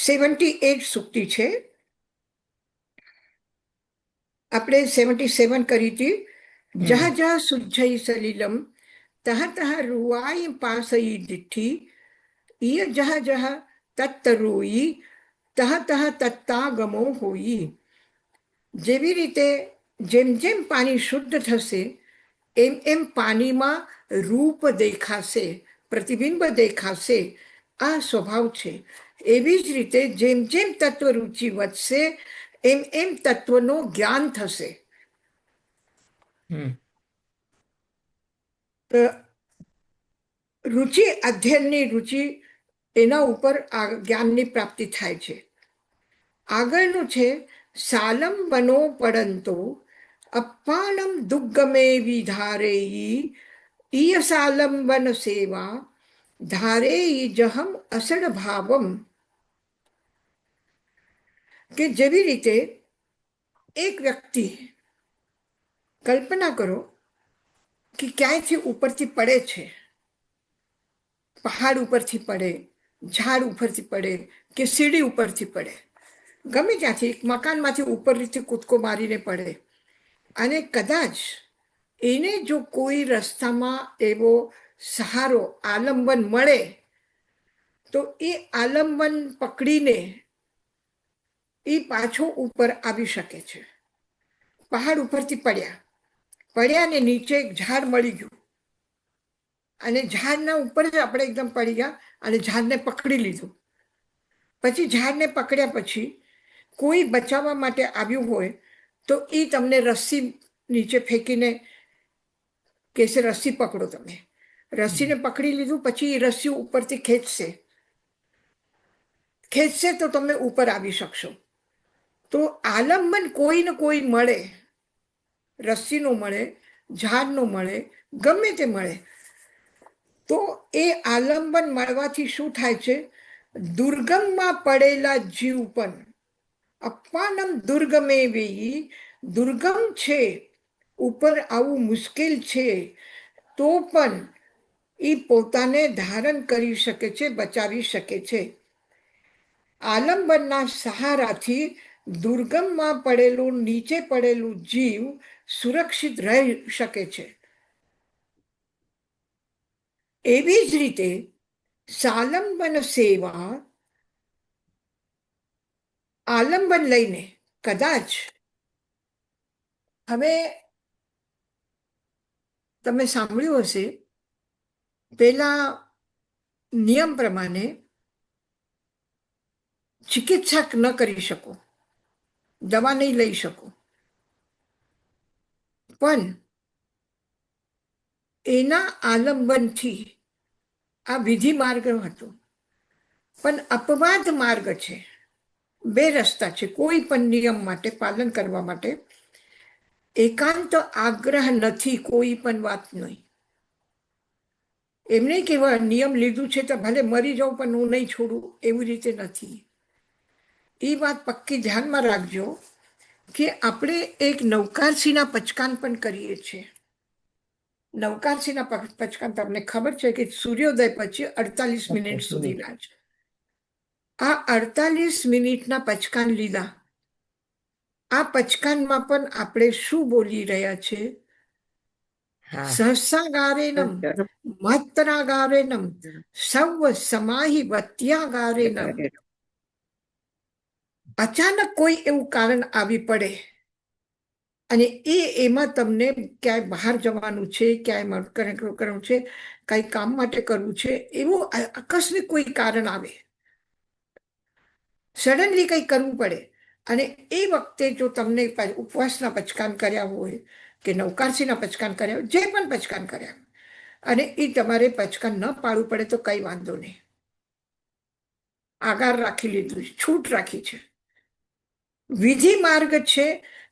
78 સુક્તિ છે. આપણે 77 કરી હતી. જહ જહ શુજ્જૈ સલિલમ તહ તહ રૂવાય પાસઈ દિઠ્ઠી ઈય જહ જહ તત્તરોઈ તહ તહ તત્તાગમો હોઈ. જેવી રીતે જેમ જેમ પાણી શુદ્ધ થશે એમ એમ પાણીમાં રૂપ દેખાશે, પ્રતિબિંબ દેખાશે. આ સ્વભાવ છે. એવી જ રીતે જેમ જેમ તત્વ રુચિ વધશે એમ એમ તત્વનું જ્ઞાન થશે. રુચિ, અધ્યયનની રુચિ, એના ઉપર જ્ઞાનની પ્રાપ્તિ થાય છે. આગળનું છે સાલમ બનો પડંતો અપ્પાનમ દુગ્ગમે વિધારેયી ઈય સાલંબન સેવા ધારેયી જહમ અસડ ભાવમ. કે જેવી રીતે એક વ્યક્તિ, કલ્પના કરો કે ક્યાંયથી ઉપરથી પડે છે, પહાડ ઉપરથી પડે, ઝાડ ઉપરથી પડે કે સીડી ઉપરથી પડે, ગમે ત્યાંથી મકાનમાંથી ઉપરથી કૂદકો મારીને પડે અને કદાચ એને જો કોઈ રસ્તામાં એવો સહારો, આલંબન મળે તો એ આલંબન પકડીને એ પાછો ઉપર આવી શકે છે. પહાડ ઉપરથી પડ્યા ને નીચે એક ઝાડ મળી ગયું અને ઝાડના ઉપર જ આપણે એકદમ પડી ગયા અને ઝાડને પકડી લીધું. પછી ઝાડને પકડ્યા પછી કોઈ બચાવવા માટે આવ્યું હોય તો એ તમને રસ્સી નીચે ફેંકીને કહેશે રસ્સી પકડો. તમે રસ્સીને પકડી લીધું પછી એ રસ્સી ઉપરથી ખેંચશે તો તમે ઉપર આવી શકશો. તો આલંબન કોઈ ને કોઈ મળે, રસ્સીનું મળે, ઝાડનું મળે, ગમે તે મળે તો એ આલંબન મળવાથી શું થાય છે? દુર્ગમમાં પડેલા જીવ પણ અપ્પાનમ દુર્ગમે વેયી, દુર્ગમ છે, ઉપર આવું મુશ્કેલ છે તો પણ એ પોતાને ધારણ કરી શકે છે, બચાવી શકે છે. આલંબનના સહારાથી દુર્ગમમાં પડેલું, નીચે પડેલું જીવ સુરક્ષિત રહી શકે છે. એવી જ રીતે સાલંબન સેવા, આલંબન લઈને કદાચ હવે તમે સાંભળ્યું હશે પેલા નિયમ પ્રમાણે ચિકિત્સા ન કરી શકો, દવા નહીં લઈ શકો, પણ એના આલંબનથી આ વિધિ માર્ગ હતો. પણ અપવાદ માર્ગ છે. બે રસ્તા છે કોઈ પણ નિયમ માટે પાલન કરવા માટે. એકાંત આગ્રહ નથી કોઈ પણ વાત નહીં. એમ નહીં કેવા નિયમ લીધું છે તો ભલે મરી જાઉં પણ હું નહીં છોડું, એવી રીતે નથી. એ વાત પક્કી ધ્યાનમાં રાખજો કે આપણે એક નવકારસીના પચકાન પણ કરીએ છીએ. નવકારસીના પચકાન તમને ખબર છે કે સૂર્યોદય પછી 48 મિનિટ સુધીના છે. આ 48 મિનિટના પચકાન લીધા. આ પચકાનમાં પણ આપણે શું બોલી રહ્યા છે? સહસાગારેનમ મહત્તરાગારેનમ સૌ સમાહી વત્યાગારેનમ. અચાનક કોઈ એવું કારણ આવી પડે અને એમાં તમને ક્યાંય બહાર જવાનું છે, ક્યાંય કરવું છે, કઈ કામ માટે કરવું છે, એવું આકસ્મિક કોઈ કારણ આવે, સડનલી કંઈ કરવું પડે અને એ વખતે જો તમને ઉપવાસના પચકાન કર્યા હોય કે નવકારસીના પચકાન કર્યા હોય, જે પણ પચકાન કર્યા અને એ તમારે પચકાન ન પાડવું પડે તો કઈ વાંધો નહીં. આગાર રાખી લીધું, છૂટ રાખી છે. વિધિ માર્ગ છે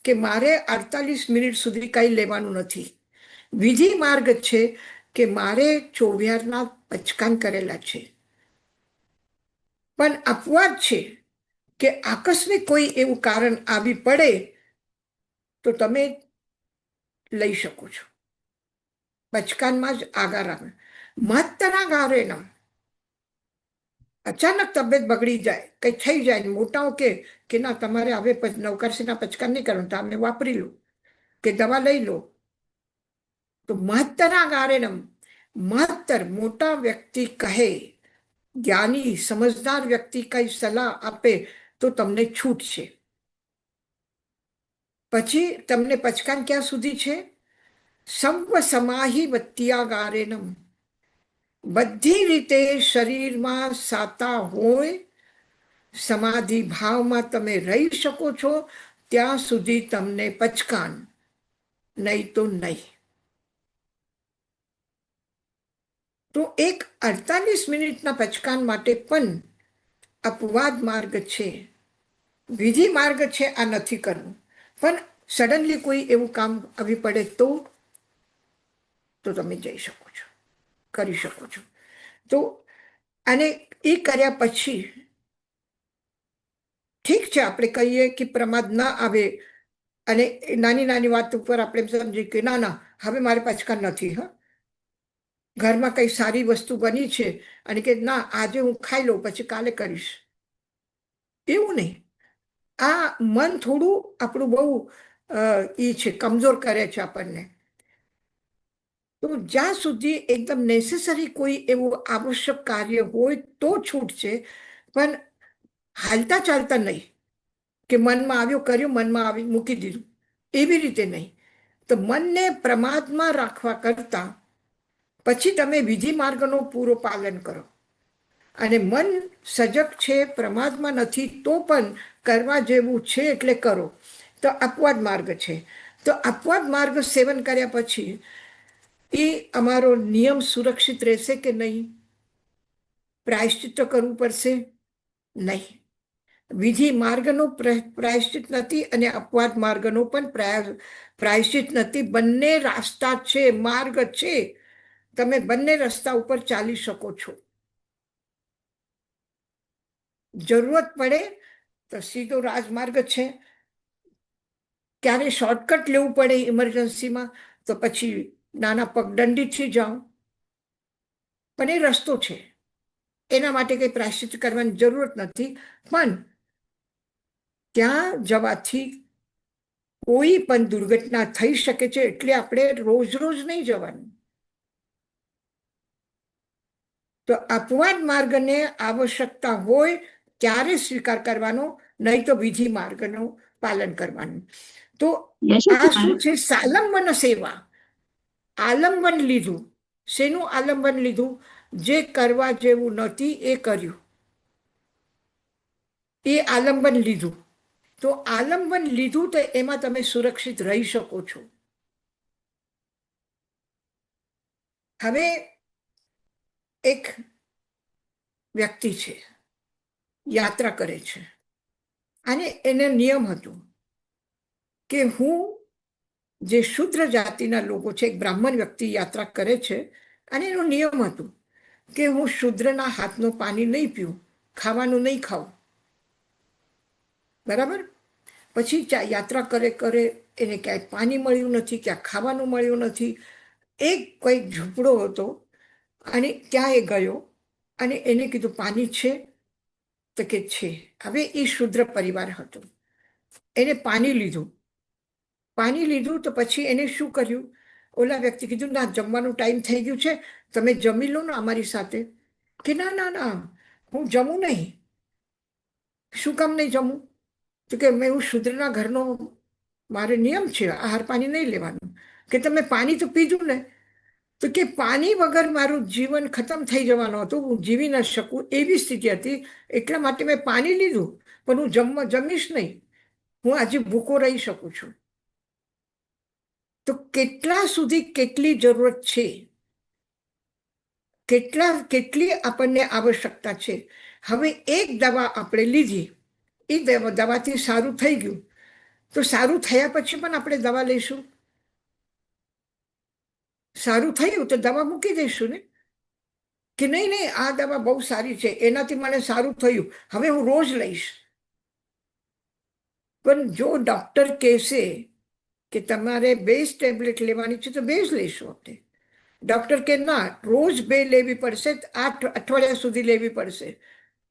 કે મારે 48 મિનિટ સુધી કંઈ લેવાનું નથી. વિધિ માર્ગ છે કે મારે 24ના પચકાન કરેલા છે. પણ અપવાદ છે કે આકસ્મિક કોઈ એવું કારણ આવી પડે તો તમે લઈ શકો છો. પચકાનમાં જ આગાર આવે. મહત્તરાગારેનમ, અચાનક તબિયત બગડી જાય, કંઈ થઈ જાય, મોટાઓ કે ના તમારે હવે નવકારસીના પચકાર નહીં કરવાનું, તો અમે વાપરી લો કે દવા લઈ લો. તો મહત્તરના કારણે મહત્તર મોટા વ્યક્તિ કહે, જ્ઞાની સમજદાર વ્યક્તિ કઈ સલાહ આપે તો તમને છૂટ છે. પછી તમને પચકાન ક્યાં સુધી છે? સર્વ સમાહી વત્યાગારેનમ, બધી રીતે શરીરમાં સાતા હોય, સમાધિ ભાવમાં તમે રહી શકો છો ત્યાં સુધી તમને પચકાન, નહીં તો નહીં. તો એક 48 મિનિટના પચકાન માટે પણ અપવાદ માર્ગ છે, વિધિ માર્ગ છે, આ નથી કરવું. પણ સડનલી કોઈ એવું કામ આવી પડે તો તમે જઈ શકો છો, કરી શકો છો. તો અને એ કર્યા પછી ઠીક છે, આપણે કહીએ કે પ્રમાદ ના આવે અને નાની નાની વાત ઉપર આપણે સમજીએ કે ના ના હવે મારે પચકાન નથી. હા, ઘરમાં કઈ સારી વસ્તુ બની છે અને કે ના આજે હું ખાઈ લઉં પછી કાલે કરીશ, એવું નહીં. આ મન થોડું આપણું બહુ એ છે, કમજોર કરે છે આપણને. તો જ્યાં સુધી એકદમ નેસેસરી કોઈ એવું આવશ્યક કાર્ય હોય તો છૂટ છે, પણ હાલતા ચાલતા નહીં કે મનમાં આવ્યું કર્યું, મનમાં આવી મૂકી દીધું, એવી રીતે નહીં. તો મનને પ્રમાદમાં રાખવા કરતા પછી તમે વિધિ માર્ગનો પૂરો પાલન કરો. અને મન સજગ છે, પ્રમાદમાં નથી, તો પણ કરવા જેવું છે એટલે કરો. તો અપવાદ માર્ગ છે. તો અપવાદ માર્ગ સેવન કર્યા પછી એ અમારો નિયમ સુરક્ષિત રહેશે કે નહીં? પ્રાયશ્ચિત કરવું પડશે? નહીં. વિધિ માર્ગનો પ્રાયશ્ચિત નથી અને અપવાદ માર્ગનો પણ પ્રાયશ્ચિત નથી. બંને રસ્તા છે, માર્ગ છે. તમે બંને રસ્તા ઉપર ચાલી શકો છો. જરૂરત પડે તો સીધો રાજમાર્ગ છે, ક્યારે શોર્ટકટ લેવું પડે ઇમરજન્સીમાં તો પછી નાના પગદંડીથી જાઓ, પણ એ રસ્તો છે. એના માટે કંઈ પ્રાયશ્ચિત કરવાની જરૂરત નથી. પણ ત્યાં જવાથી કોઈ પણ દુર્ઘટના થઈ શકે છે, એટલે આપણે રોજ રોજ નહીં જવાનું. તો અપવાદ માર્ગને આવશ્યકતા હોય ત્યારે સ્વીકાર કરવાનો, નહીં તો વિધિ માર્ગનું પાલન કરવાનું. તો આ શું છે? સાલંબન સેવા. આલંબન લીધું. શેનું આલંબન લીધું? જે કરવા જેવું નથી એ કર્યું, એ આલંબન લીધું. તો આલંબન લીધું તો એમાં તમે સુરક્ષિત રહી શકો છો. હવે એક વ્યક્તિ છે, યાત્રા કરે છે, અને એને નિયમ હતું કે હું જે શુદ્ર જાતિના લોકો છે, એક બ્રાહ્મણ વ્યક્તિ યાત્રા કરે છે, અને એનો નિયમ હતું કે હું શુદ્રના હાથનું પાણી નહીં પીવું, ખાવાનું નહીં ખાવું. બરાબર? પછી યાત્રા કરે એને ક્યાંય પાણી મળ્યું નથી, ક્યાંય ખાવાનું મળ્યું નથી. એક કોઈ ઝૂંપડો હતો અને ત્યાં એ ગયો અને એને કીધું પાણી છે? તો કે છે. હવે એ શુદ્ર પરિવાર હતો. એને પાણી લીધું તો પછી એને શું કર્યું? ઓલા વ્યક્તિ કીધું ના, જમવાનું ટાઈમ થઈ ગયું છે, તમે જમી લો ને અમારી સાથે. કે ના ના ના, હું જમું નહીં. શું કામ નહીં જમું? તો કે મેં હું શુદ્રના ઘરનો, મારે નિયમ છે, આહાર પાણી નહીં લેવાનું. કે તમે પાણી તો પીધું ને? તો કે પાણી વગર મારું જીવન ખતમ થઈ જવાનું હતું, હું જીવી ન શકું એવી સ્થિતિ હતી, એટલા માટે મેં પાણી લીધું, પણ હું જમીશ નહીં, હું આજે ભૂખો રહી શકું છું. તો કેટલા સુધી કેટલી જરૂરત છે, કેટલી આપણને આવશ્યકતા છે. હવે એક દવા આપણે લીધી, એ દવાથી સારું થઈ ગયું, તો સારું થયા પછી પણ આપણે દવા લઈશું? સારું થયું તો દવા મૂકી દઈશું ને? કે નહીં નહીં, આ દવા બહુ સારી છે, એનાથી મને સારું થયું, હવે હું રોજ લઈશ. પણ જો ડોક્ટર કહેશે કે તમારે 2 ટેબ્લેટ લેવાની છે તો 2 જ લઈશું આપણે. ડોક્ટર કે ના, રોજ 2 લેવી પડશે, 8 અઠવાડિયા સુધી લેવી પડશે,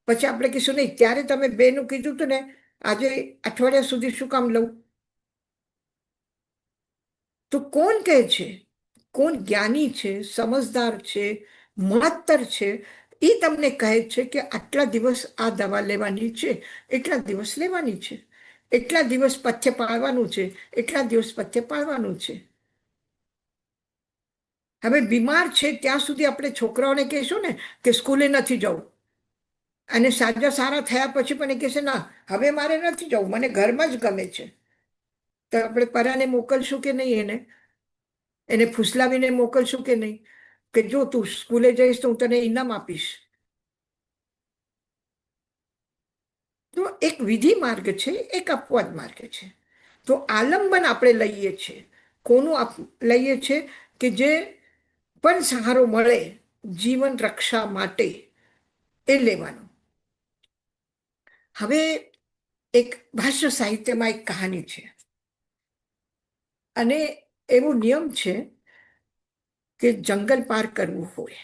પછી આપણે કહીશું નહીં ત્યારે તમે બેનું કીધું હતું ને, આજે અઠવાડિયા સુધી શું કામ લઉં? તો કોણ કહે છે, કોણ જ્ઞાની છે, સમજદાર છે, મહત્તર છે, એ તમને કહે છે કે આટલા દિવસ આ દવા લેવાની છે, એટલા દિવસ લેવાની છે, એટલા દિવસ પથ્ય પાળવાનું છે, એટલા દિવસ પથ્ય પાળવાનું છે. હવે બીમાર છે ત્યાં સુધી આપણે છોકરાઓને કહીશું ને કે સ્કૂલે નથી જવું, અને સાજા સારા થયા પછી પણ એ કહેશે ના હવે મારે નથી જવું, મને ઘરમાં જ ગમે છે. તો આપણે પરાને મોકલશું કે નહીં? એને ફૂસલાવીને મોકલશું કે નહીં કે જો તું સ્કૂલે જઈશ તો હું તને ઇનામ આપીશ? તો એક વિધિ માર્ગ છે, એક અપવાદ માર્ગ છે. તો આલંબન આપણે લઈએ છીએ, કોનું લઈએ છીએ? કે જે પણ સહારો મળે જીવન રક્ષા માટે એ લેવાનું. હવે એક ભાષ્ય સાહિત્યમાં એક કહાની છે, અને એવો નિયમ છે કે જંગલ પાર કરવું હોય,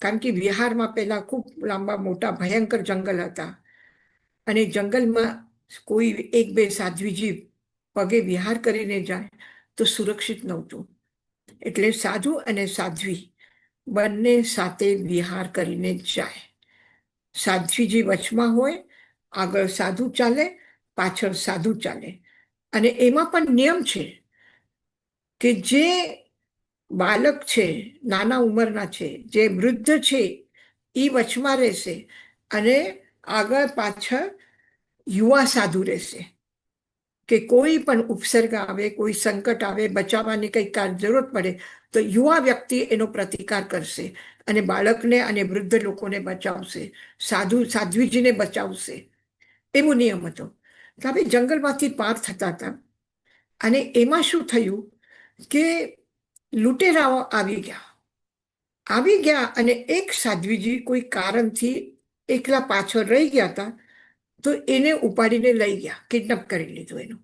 કારણ કે બિહારમાં પહેલા ખૂબ લાંબા મોટા ભયંકર જંગલ હતા, અને જંગલમાં કોઈ એક બે સાધ્વીજી પગે વિહાર કરીને જાય તો સુરક્ષિત નહોતું. એટલે સાધુ અને સાધ્વી બંને સાથે વિહાર કરીને જાય. સાધ્વીજી વચમાં હોય, આગળ સાધુ ચાલે, પાછળ સાધુ ચાલે. અને એમાં પણ નિયમ છે કે જે બાળક છે, નાના ઉંમરના છે, જે વૃદ્ધ છે, એ વચમાં રહેશે, અને આગળ પાછળ યુવા સાધુ રહેશે. કે કોઈ પણ ઉપસર્ગ આવે, કોઈ સંકટ આવે, બચાવવાની કંઈક જરૂરત પડે તો યુવા વ્યક્તિ એનો પ્રતિકાર કરશે અને બાળકને અને વૃદ્ધ લોકોને બચાવશે, સાધ્વીજીને બચાવશે. એવો નિયમ હતો. તો હવે જંગલમાંથી પાર થતા હતા, અને એમાં શું થયું કે લૂંટેરાઓ આવી ગયા, અને એક સાધ્વીજી કોઈ કારણથી એકલા પાછળ રહી ગયા હતા, તો એને ઉપાડીને લઈ ગયા, કિડનેપ કરી લીધું એનું.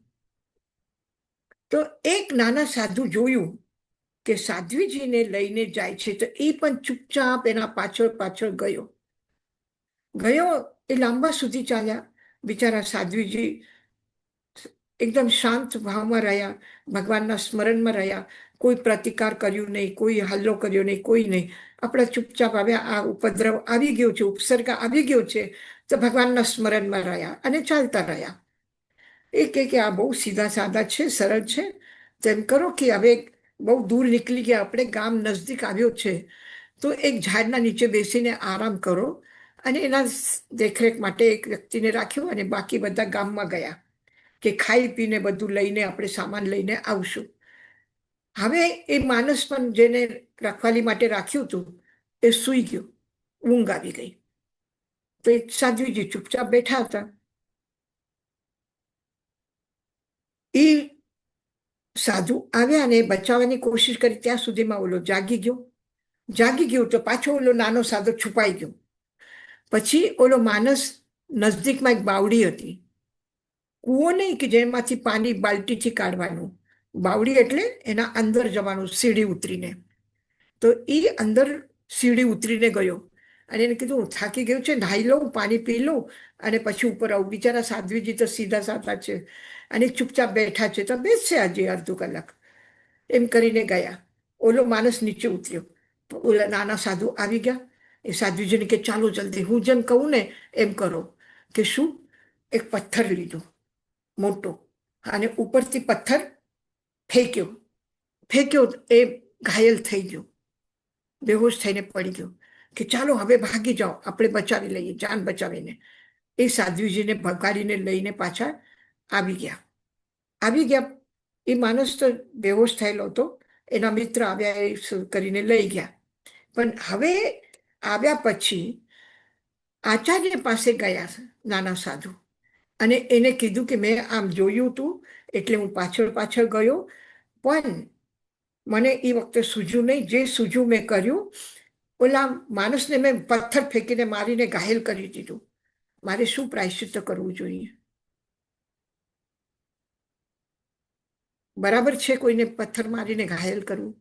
તો એક નાના સાધુ જોયું કે સાધ્વીજીને લઈને જાય છે, તો એ પણ ચૂપચાપ એના પાછળ પાછળ ગયો. એ લાંબા સુધી ચાલ્યા. બિચારા સાધ્વીજી એકદમ શાંત ભાવમાં રહ્યા, ભગવાનના સ્મરણમાં રહ્યા, કોઈ પ્રતિકાર કર્યું નહીં, કોઈ હલ્લો કર્યો નહીં, કોઈ નહીં. આપણે ચૂપચાપ આવ્યા, આ ઉપદ્રવ આવી ગયો છે, ઉપસર્ગ આવી ગયો છે, તો ભગવાનના સ્મરણમાં રહ્યા અને ચાલતા રહ્યા. એ કે આ બહુ સીધા સાદા છે, સરળ છે, તેમ કરો કે હવે બહુ દૂર નીકળી ગયા, આપણે ગામ નજદીક આવ્યો છે, તો એક ઝાડના નીચે બેસીને આરામ કરો. અને એના દેખરેખ માટે એક વ્યક્તિને રાખ્યો, અને બાકી બધા ગામમાં ગયા કે ખાઈ પીને બધું લઈને આપણે સામાન લઈને આવશું. હવે એ માણસ પણ જેને રખવાલી માટે રાખ્યું હતું એ સૂઈ ગયો, ઊંઘ આવી ગઈ. તો એક સાધ્વીજી ચૂપચાપ બેઠા હતા. એ સાધુ આવ્યા અને બચાવવાની કોશિશ કરી, ત્યાં સુધીમાં ઓલો જાગી ગયો તો પાછો ઓલો નાનો સાધુ છુપાઈ ગયો. પછી ઓલો માણસ નજદીકમાં એક બાવડી હતી, કૂવો નહીં કે જેમાંથી પાણી બાલ્ટીથી કાઢવાનું, બાવડી એટલે એના અંદર જવાનું સીડી ઉતરીને. તો એ અંદર સીડી ઉતરીને ગયો, અને એને કીધું હું થાકી ગયું છે, નાહી લઉં, પાણી પી લઉં અને પછી ઉપર આવું. બિચારા સાધ્વીજી તો સીધા સાધા છે અને ચૂપચાપ બેઠા છે, તો બેસશે હજી અડધો કલાક, એમ કરીને ગયા. ઓલો માણસ નીચે ઉતર્યો, ઓલા નાના સાધુ આવી ગયા. એ સાધ્વીજીને કે ચાલો જલ્દી, હું જેમ કહું ને એમ કરો. કે શું? એક પથ્થર લીધો મોટો, અને ઉપરથી પથ્થર ફેંક્યો. એ ઘાયલ થઈ ગયો, બેહોશ થઈને પડી ગયો. કે ચાલો હવે ભાગી જાઓ, આપણે બચાવી લઈએ, જાન બચાવીને. એ સાધ્વીજીને ભગાડીને લઈને પાછા આવી ગયા. એ માણસ તો બેહોશ થયેલો હતો, એના મિત્ર આવ્યા, એ કરીને લઈ ગયા. પણ હવે આવ્યા પછી આચાર્ય પાસે ગયા નાના સાધુ, અને એને કીધું કે મેં આમ જોયું હતું, એટલે હું પાછળ પાછળ ગયો, પણ મને એ વખતે સૂઝ્યું નહીં. જે સૂઝ્યું મેં કર્યું, ઓલા માણસને મેં પથ્થર ફેંકીને મારીને ઘાયલ કરી દીધું. મારે શું પ્રાયશ્ચિત્ત કરવું જોઈએ? બરાબર છે કોઈને પથ્થર મારીને ઘાયલ કરવું?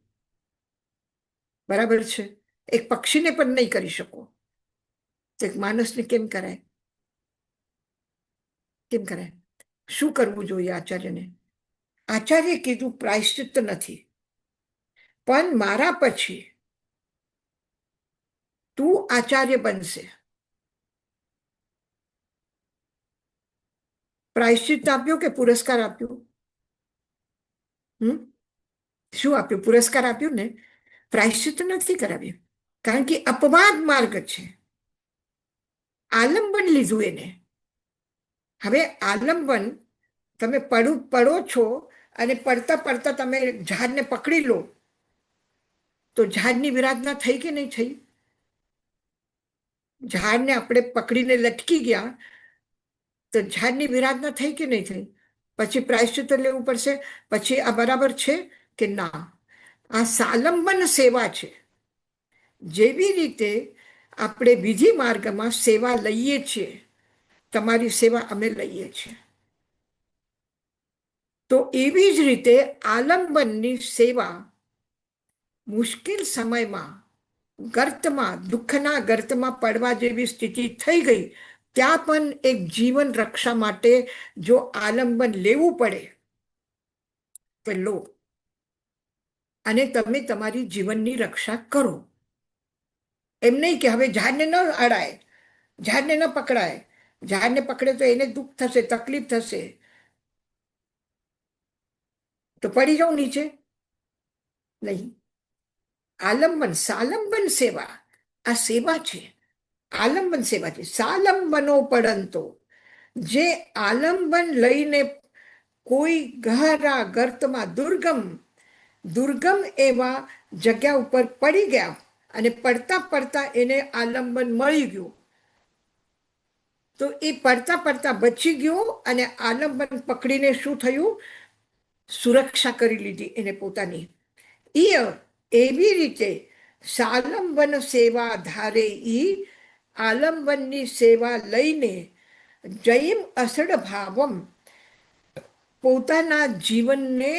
બરાબર છે? એક પક્ષીને પણ નહીં કરી શકો, તો એક માણસને કેમ કરાય? કેમ કરે? શું કરવું જોઈએ આચાર્યને? આચાર્ય કીધું પ્રાયશ્ચિત્ત નથી, પણ મારા પછી તું આચાર્ય બનશે. પ્રાયશ્ચિત્ત આપ્યું કે પુરસ્કાર આપ્યું? હમ શું આપ્યું? પુરસ્કાર આપ્યું ને. પ્રાયશ્ચિત્ત નથી કરાવ્યું, કારણ કે અપવાદ માર્ગ છે. આલંબન લીધું એને. હવે આલંબન, તમે પડો છો અને પડતા પડતા તમે ઝાડને પકડી લો, તો ઝાડની વિરાધના થઈ કે નહીં થઈ? ઝાડને આપણે પકડીને લટકી ગયા તો ઝાડની વિરાધના થઈ કે નહીં થઈ? પછી પ્રાયશ્ચિત્ત લેવું પડશે. પછી આ બરાબર છે કે ના? આ સાલંબન સેવા છે. જેવી રીતે આપણે બીજી માર્ગમાં સેવા લઈએ છીએ, તમારી સેવા અમે લઈએ છીએ, તો એવી જ રીતે આલંબનની સેવા મુશ્કેલ સમયમાં, ગર્તમાં, દુઃખના ગર્તમાં પડવા જેવી સ્થિતિ થઈ ગઈ, ત્યાં પણ એક જીવન રક્ષા માટે જો આલંબન લેવું પડે તો લો, અને તમે તમારી જીવનની રક્ષા કરો. એમ નહીં કે હવે ઝાડને ન અડાય, ઝાડને ન પકડાય. ઝાડને પકડે તો એને દુઃખ થશે, તકલીફ થશે, તો પડી જાઉં નીચે. નહીં. આલંબન, સાલંબન સેવા, આ સેવા છે. આલંબન સેવા છે. સાલંબનો પડંતો, જે આલંબન લઈને કોઈ ગહરા ગર્તમાં, દુર્ગમ એવા જગ્યા ઉપર પડી ગયા, અને પડતા પડતા એને આલંબન મળી ગયું, તો એ પડતા પડતા બચી ગયો, અને આલંબન પકડીને શું થયું? સુરક્ષા કરી લીધી એને પોતાની. એવી રીતે સાલંબન સેવા ધારે ઈ આલંબનની સેવા લઈને જયમ અસડ ભાવમ, પોતાના જીવનને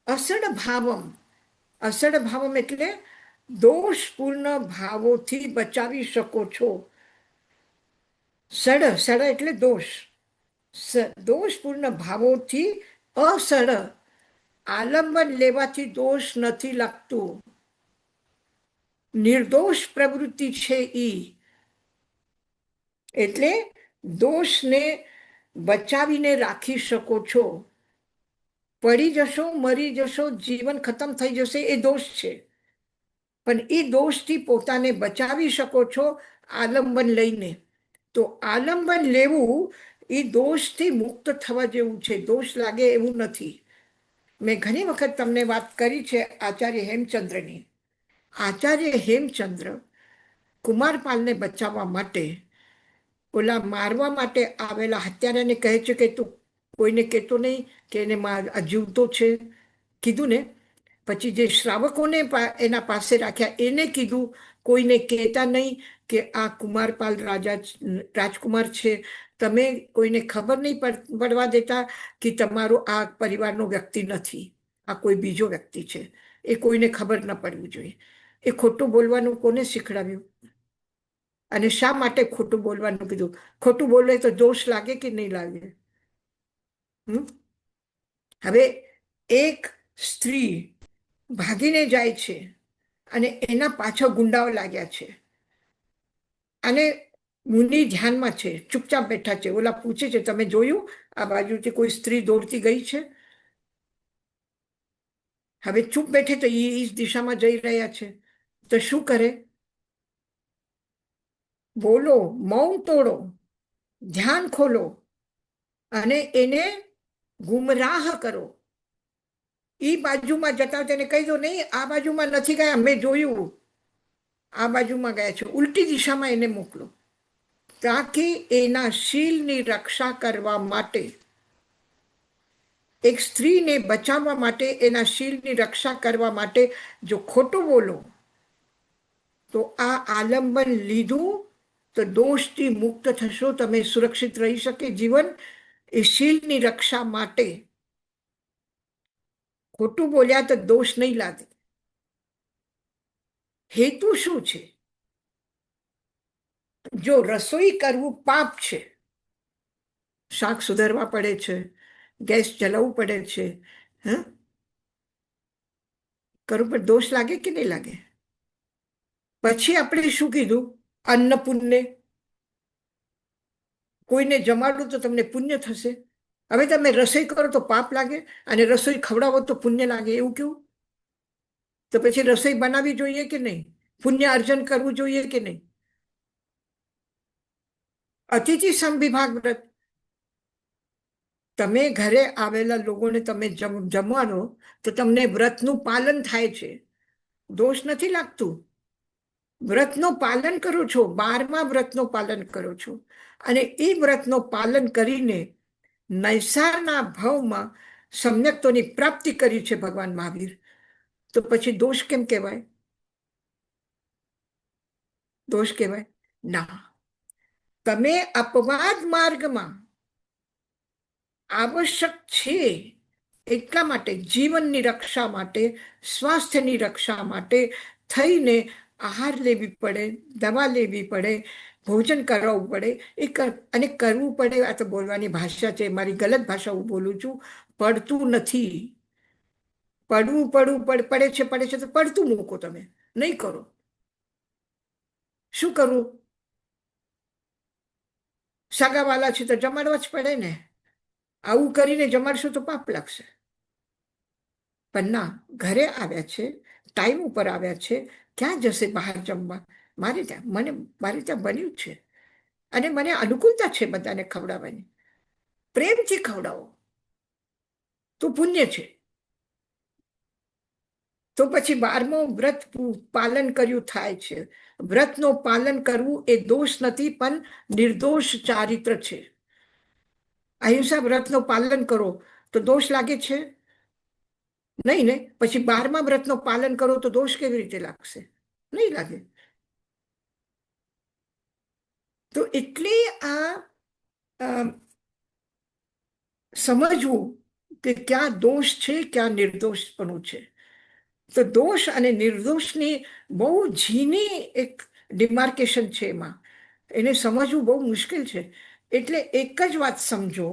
અસડ ભાવમ એટલે દોષપૂર્ણ ભાવોથી બચાવી શકો છો. સડ એટલે દોષ. દોષપૂર્ણ ભાવોથી અસડ, આલંબન લેવાથી દોષ નથી લાગતું. નિર્દોષ પ્રવૃત્તિ છે ઈ. એટલે દોષને બચાવીને રાખી શકો છો. પડી જશો, મરી જશો, જીવન ખતમ થઈ જશે, એ દોષ છે, પણ એ દોષથી પોતાને બચાવી શકો છો આલંબન લઈને. તો આલંબન લેવું એ દોષથી મુક્ત થવા જેવું છે, દોષ લાગે એવું નથી. મેં ઘણી વખત તમને વાત કરી છે આચાર્ય હેમચંદ્રની. આચાર્ય હેમચંદ્ર કુમારપાલને બચાવવા માટે, ઓલા મારવા માટે આવેલા હત્યારાને કહે છે કે તું કોઈને કહેતો નહીં કે એને જીવતો છે, કીધું ને. પછી જે શ્રાવકોને એના પાસે રાખ્યા એને કીધું કોઈને કહેતા નહીં કે આ કુમારપાલ રાજકુમાર છે, તમે કોઈને ખબર નહીં પડવા દેતા કે તમારો આ પરિવારનો વ્યક્તિ નથી, આ કોઈ બીજો વ્યક્તિ છે, એ કોઈને ખબર ન પડવી જોઈએ. એ ખોટું બોલવાનું કોને શીખડાવ્યું? અને શા માટે ખોટું બોલવાનું કીધું? ખોટું બોલે તો દોષ લાગે કે નહીં લાગે? હવે એક સ્ત્રી ભાગીને જાય છે અને એના પાછળ ગુંડાઓ લાગ્યા છે, અને મુનિ ધ્યાનમાં છે, ચૂપચાપ બેઠા છે. ઓલા પૂછે છે, તમે જોયું આ બાજુથી કોઈ સ્ત્રી દોડતી ગઈ છે? હવે ચૂપ બેઠે તો એ દિશામાં જઈ રહ્યા છે, તો શું કરે? બોલો, મૌન તોડો, ધ્યાન ખોલો, અને એને ગુમરાહ કરો. એ બાજુમાં જતા તેને કહી દો, નહીં આ બાજુમાં નથી ગયા, મેં જોયું, આ બાજુમાં ગયા છે. ઉલટી દિશામાં એને મોકલો, તાકી એના શીલની રક્ષા કરવા માટે, એક સ્ત્રીને બચાવવા માટે, એના શીલની રક્ષા કરવા માટે જો ખોટું બોલો તો આ આલંબન લીધું તો દોષથી મુક્ત થશો, તમે સુરક્ષિત રહી શકે જીવન. એ શીલની રક્ષા માટે ખોટું બોલ્યા તો દોષ નહીં લાગે. હેતુ શું છે? જો રસોઈ કરવું પાપ છે, શાક સુધારવા પડે છે, ગેસ ચલાવવું પડે છે. હા, કરું પણ દોષ લાગે કે નહીં લાગે? પછી આપણે શું કીધું? અન્ન પુણ્ય. કોઈને જમાડું તો તમને પુણ્ય થશે. હવે તમે રસોઈ કરો તો પાપ લાગે, અને રસોઈ ખવડાવો તો પુણ્ય લાગે, એવું કેવું? તો પછી રસોઈ બનાવવી જોઈએ કે નહીં? પુણ્ય અર્જન કરવું જોઈએ કે નહીં? અતિથિ સમવિભાગ વ્રત. તમે ઘરે આવેલા લોકોને તમે જમવાનો, તો તમને વ્રતનું પાલન થાય છે, દોષ નથી લાગતું. વ્રતનું પાલન કરો છો, 12મા વ્રતનું પાલન કરો છો, અને એ વ્રતનું પાલન કરીને નૈસારના ભાવમાં સમ્યક્તોની પ્રાપ્તિ કરી છે ભગવાન મહાવીર. તો પછી દોષ કેમ કહેવાય? દોષ કહેવાય ના. તમે અપવાદ માર્ગમાં આવશ્યક છે એટલા માટે, જીવનની રક્ષા માટે, સ્વાસ્થ્યની રક્ષા માટે થઈને આહાર લેવી પડે, દવા લેવી પડે, ભોજન કરાવવું પડે, અને કરવું પડે. આ તો બોલવાની ભાષા છે, મારી ગલત ભાષા હું બોલું છું. પડતું નથી. પડે છે તો પડતું મૂકો, તમે નહીં કરો. શું કરવું? સગાવાલા છે તો જમાડવા જ પડે ને. આવું કરીને જમાડશું તો પાપ લાગશે. પણ ના, ઘરે આવ્યા છે, ટાઈમ ઉપર આવ્યા છે, ક્યાં જશે બહાર જમવા? મારી ત્યાં બન્યું છે, અને મને અનુકૂળતા છે બધાને ખવડાવવાની. પ્રેમથી ખવડાવો તો પુણ્ય છે. તો પછી 12મો વ્રત પાલન કર્યું થાય છે. વ્રતનું પાલન કરવું એ દોષ નથી, પણ નિર્દોષ ચારિત્ર છે. અહિંસા વ્રતનું પાલન કરો તો દોષ લાગે છે? નહીં ને. પછી 12મા વ્રતનું પાલન કરો તો દોષ કેવી રીતે લાગશે? નહીં લાગે. તો એટલે આ સમજવું કે ક્યાં દોષ છે, ક્યાં નિર્દોષપણું છે. તો દોષ અને નિર્દોષની બહુ ઝીણી એક ડિમાર્કેશન છે એમાં. એને સમજવું બહુ મુશ્કેલ છે. એટલે એક જ વાત સમજો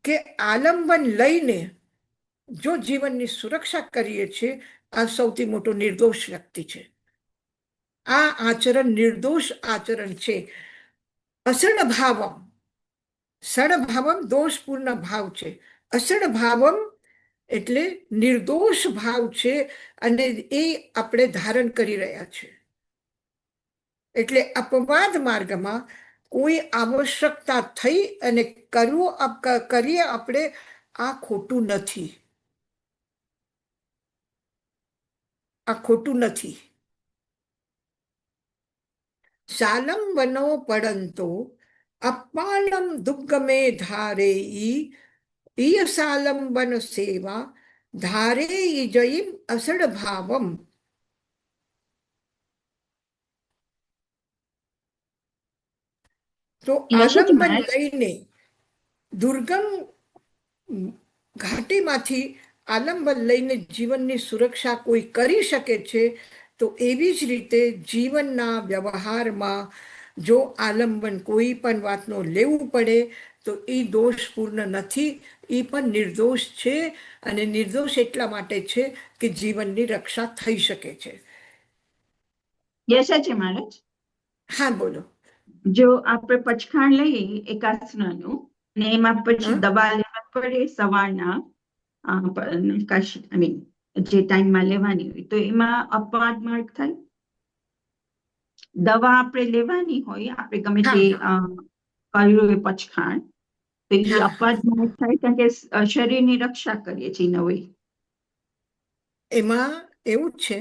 કે આલંબન લઈને જો જીવનની સુરક્ષા કરીએ છીએ, આ સૌથી મોટો નિર્દોષ વ્યક્તિ છે. આ આચરણ નિર્દોષ આચરણ છે. અસડ ભાવમ, સડભાવમ દોષપૂર્ણ ભાવ છે. અસડ ભાવમ એટલે નિર્દોષ ભાવ છે, અને એ આપણે ધારણ કરી રહ્યા છે. એટલે અપવાદ માર્ગમાં કોઈ આવશ્યકતા થઈ અને કરીએ આપણે, આ ખોટું નથી. આ ખોટું નથી. સાલંબનો પડંતો અપાલમ દુર્ગમે ધારેઈ ઈય સાલંબન સેવા ધારેઈ જયીમ અસડ ભાવમ. તો આલંબન લઈને દુર્ગમ ઘાટીમાંથી આલંબન લઈને જીવનની સુરક્ષા કોઈ કરી શકે છે, તો એવી જ રીતે જીવનના વ્યવહારમાં જો આલંબન કોઈ પણ વાતનો લેવું પડે તો એ દોષપૂર્ણ નથી, એ પણ નિર્દોષ છે. અને નિર્દોષ એટલા માટે છે કે જીવનની રક્ષા થઈ શકે છે. છે મહારાજ. હા, બોલો. જો આપણે પચખાણ લઈએ એકાસનાનું, ને એમાં પછી દવા લેવા પડે સવારના, જે ટાઈમમાં લેવાની હોય, તો એમાં અપવાદ માર્ગ થાય. દવા આપણે લેવાની હોય, આપણે ગમે તે કર્યું હોય પચખાણ, તો એ અપવાદ માર્ગ થાય, કારણ કે શરીરની રક્ષા કરીએ છીએ નવી. એમાં એવું જ છે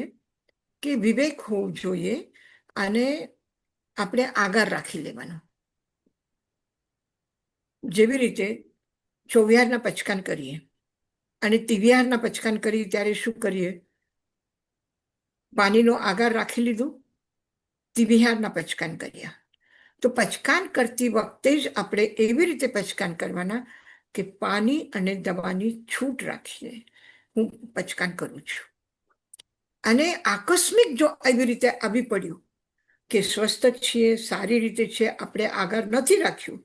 કે વિવેક હોવું જોઈએ, અને આપણે આગળ રાખી લેવાનો. જેવી રીતે ચોવિહારના પચકાન કરીએ અને તિવિહારના પચકાન કરીએ, ત્યારે શું કરીએ? પાણીનો આગાર રાખી લીધું, તિવિહારના પચકાન કર્યા. તો પચકાન કરતી વખતે જ આપણે એવી રીતે પચકાન કરવાના કે પાણી અને દવાની છૂટ રાખીને હું પચકાન કરું છું. અને આકસ્મિક જો એવી રીતે આવી પડ્યું કે સ્વસ્થ છીએ, સારી રીતે છે, આપણે આગળ નથી રાખ્યું,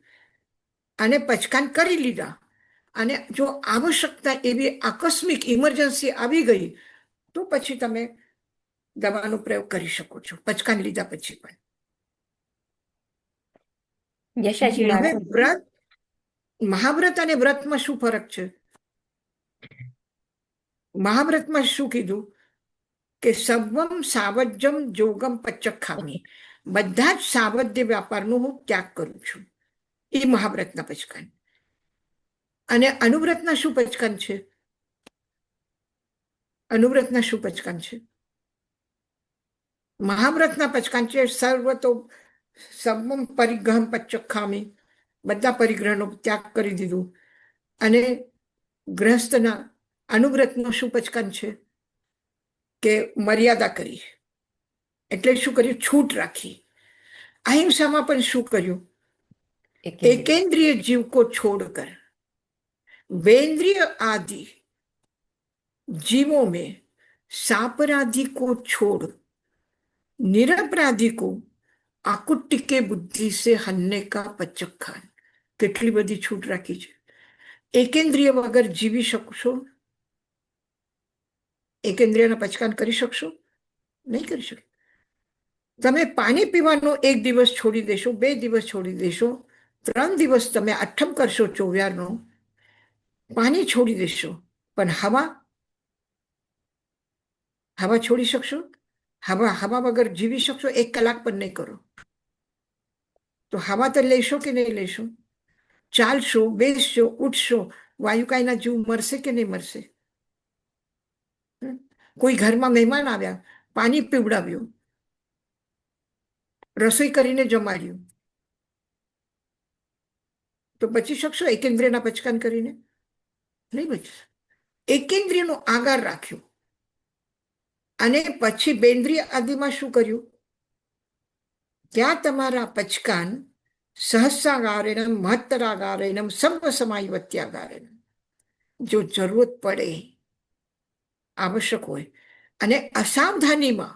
અને પચકાન કરી લીધા, અને જો આવશ્યકતા એવી આકસ્મિક ઇમરજન્સી આવી ગઈ તો પછી તમે દવાનો પ્રયોગ કરી શકો છો પચકાન લીધા પછી પણ. યશાજી હવે મહારાજ, વ્રત, મહાવ્રત અને વ્રતમાં શું ફરક છે? મહાવ્રતમાં શું કીધું કે સર્વમ સાવજ્યમ જોગમ પચખામી, બધા જ સાવધ્ય વ્યાપારનો હું ત્યાગ કરું છું, એ મહાવ્રતના પચકાન. અને અનુવ્રતના શું પચકાન છે? અનુવ્રતના શું પચકાન છે? મહાવ્રતના પચકાન છે સર્વ તો સર્વમ પરિગ્રહમ પચખામી, બધા પરિગ્રહનો ત્યાગ કરી દીધું. અને ગ્રહસ્થના અનુવ્રતનો શું પચકાન છે કે મર્યાદા કરી, એટલે શું કર્યું? છૂટ રાખી. અહિંસામાં પણ શું કર્યું? एकेंद्रिय जीव को छोड़कर वेंद्रिय आदि जीवों में सापराधी को छोड़ निरपराधी को आकुट्य के बुद्धि से हनने का पचखान. કેટલી બધી છૂટ રાખી છે. એકેન્દ્રિય વગર જીવી શકશો? એકેન્દ્રિયના પચકાન કરી શકશો? નહીં કરી શકો. તમે પાણી પીવાનો એક દિવસ છોડી દેશો, 2 દિવસ છોડી દેશો, 3 દિવસ તમે અઠમ કરશો ચોવ્યારનો, પાણી છોડી દેશો, પણ હવા છોડી શકશો? હવા વગર જીવી શકશો? 1 કલાક પણ નહીં કરો તો હવા તો લેશો કે નહીં લેશો? ચાલશો, બેસશો, ઉઠશો, વાયુકાયના જીવ મરશે કે નહીં મરશે? કોઈ ઘરમાં મહેમાન આવ્યા, પાણી પીવડાવ્યું, રસોઈ કરીને જમાડ્યું, તો બચી શકશો એકેન્દ્રિયના પચકાન કરીને? નહીં બચી. એકેન્દ્રિયનો આગાર રાખ્યો અને પછી બેન્દ્રિય આદિમાં શું કર્યું? ત્યાં તમારા પચકાન સહસ્રાગારેણમ મહત્તરાગારેણમ સર્વ સમાયવત્યાગારેણમ, જો જરૂરત પડે, આવશ્યક હોય, અને અસાવધાનીમાં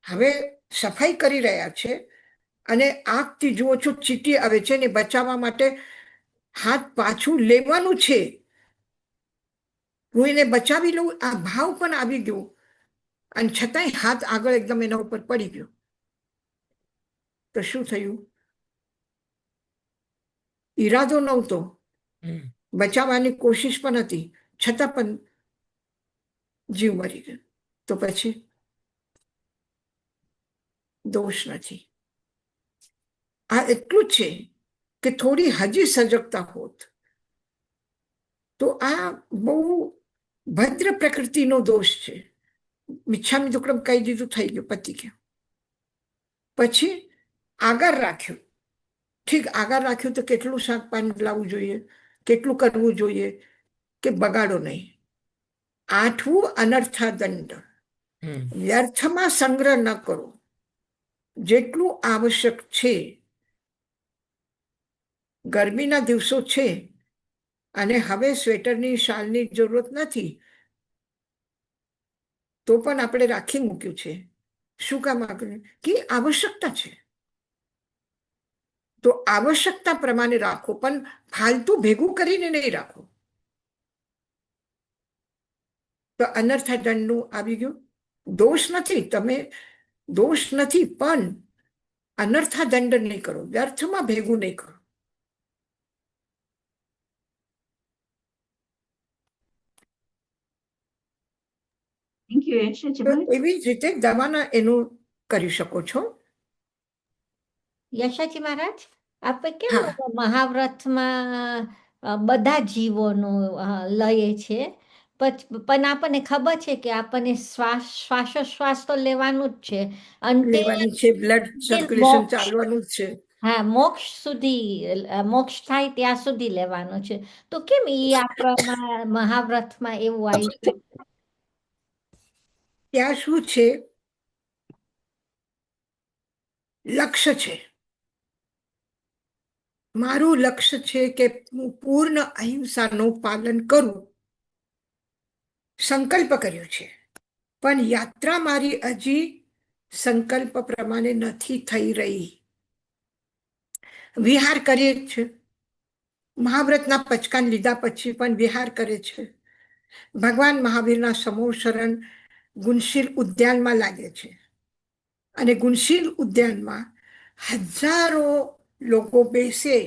હવે સફાઈ કરી રહ્યા છે અને આંખથી જુઓ છો ચીટી આવે છે ને બચાવવા માટે હાથ પાછું લેવાનું છે, હું એને બચાવી લઉં, આ ભાવ પણ આવી ગયો, અને છતાંય હાથ આગળ એકદમ એના ઉપર પડી ગયો, તો શું થયું? ઈરાદો નહોતો, બચાવવાની કોશિશ પણ હતી, છતાં પણ જીવ મરી ગયો. તો પછી દોષ નથી. આ એટલું જ છે કે થોડી હજી સજગતા હોત તો આ બહુ ભદ્ર પ્રકૃતિનો દોષ છે. મિચ્છામી દુક્કડમ કહી દીધું, થઈ ગયું, પતી ગયું. પછી આગળ રાખ્યું. ઠીક, આગળ રાખ્યું તો કેટલું શાક પાણી લાવવું જોઈએ, કેટલું કરવું જોઈએ કે બગાડો નહીં. 8મું અનર્થા દંડ, વ્યર્થમાં સંગ્રહ ન કરો, જેટલું આવશ્યક છે. ગરમીના દિવસો છે અને હવે સ્વેટરની શાલની જરૂરત નથી, તો પણ આપણે રાખી મૂક્યું છે. શું કામ આપ્યું? કે આવશ્યકતા છે. તો આવશ્યકતા પ્રમાણે રાખો, પણ ફાલતુ ભેગું કરીને નહીં રાખો. તો અનર્થા દંડનું આવી ગયું. દોષ નથી, તમે દોષ નથી, પણ અનર્થા દંડ નહીં કરો, વ્યર્થમાં ભેગું નહીં કરો. થેન્ક યુ યશાજી તો મહારાજ. એવી જ રીતે દવાના એનું કરી શકો છો. યશાજી મહારાજ, આપણે કેમ હા. મહાવ્રતમાં બધા જીવોનો લઈએ છે, પણ આપણને ખબર છે કે આપણને શ્વાસોશ્વાસ તો લેવાનું જ છે, અંતે લેવાની છે, બ્લડ સર્ક્યુલેશન મોક્ષ, ચાલવાનું જ છે. હા, મોક્ષ સુધી, મોક્ષ થાય ત્યાં સુધી લેવાનું છે. તો કેમ એ આપણા મહાવ્રતમાં એવું આવ્યું છે? ત્યાં શું છે? લક્ષ્ય છે. મારું લક્ષ્ય છે કે હું પૂર્ણ અહિંસાનું પાલન કરું. સંકલ્પ કર્યો છે, પણ યાત્રા મારી હજી સંકલ્પ પ્રમાણે નથી થઈ રહી. વિહાર કરીએ જ છે. મહાવ્રતના પચકાન લીધા પછી પણ વિહાર કરે છે. ભગવાન મહાવીરના સમૂહ શરણ ગુણશીલ ઉદ્યાનમાં લાગે છે અને ગુણશીલ ઉદ્યાનમાં હજારો લોકો બેસે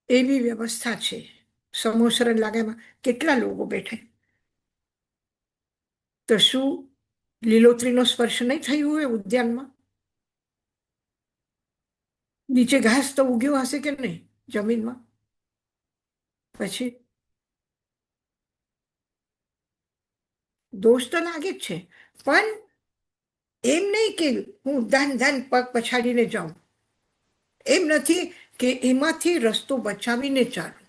એવી વ્યવસ્થા છે. સમૂહ શરણ લાગેમાં કેટલા લોકો બેઠે? તો શું લીલોતરીનો સ્પર્શ નહીં થયું હોય ઉદ્યાનમાં? નીચે ઘાસ તો ઉગ્યો હશે કે નહીં જમીનમાં? પછી દોષ તો લાગે જ છે, પણ એમ નહીં કે હું ધન પગ પછાડીને જાઉં. એમ નથી કે એમાંથી રસ્તો બચાવીને ચાલું.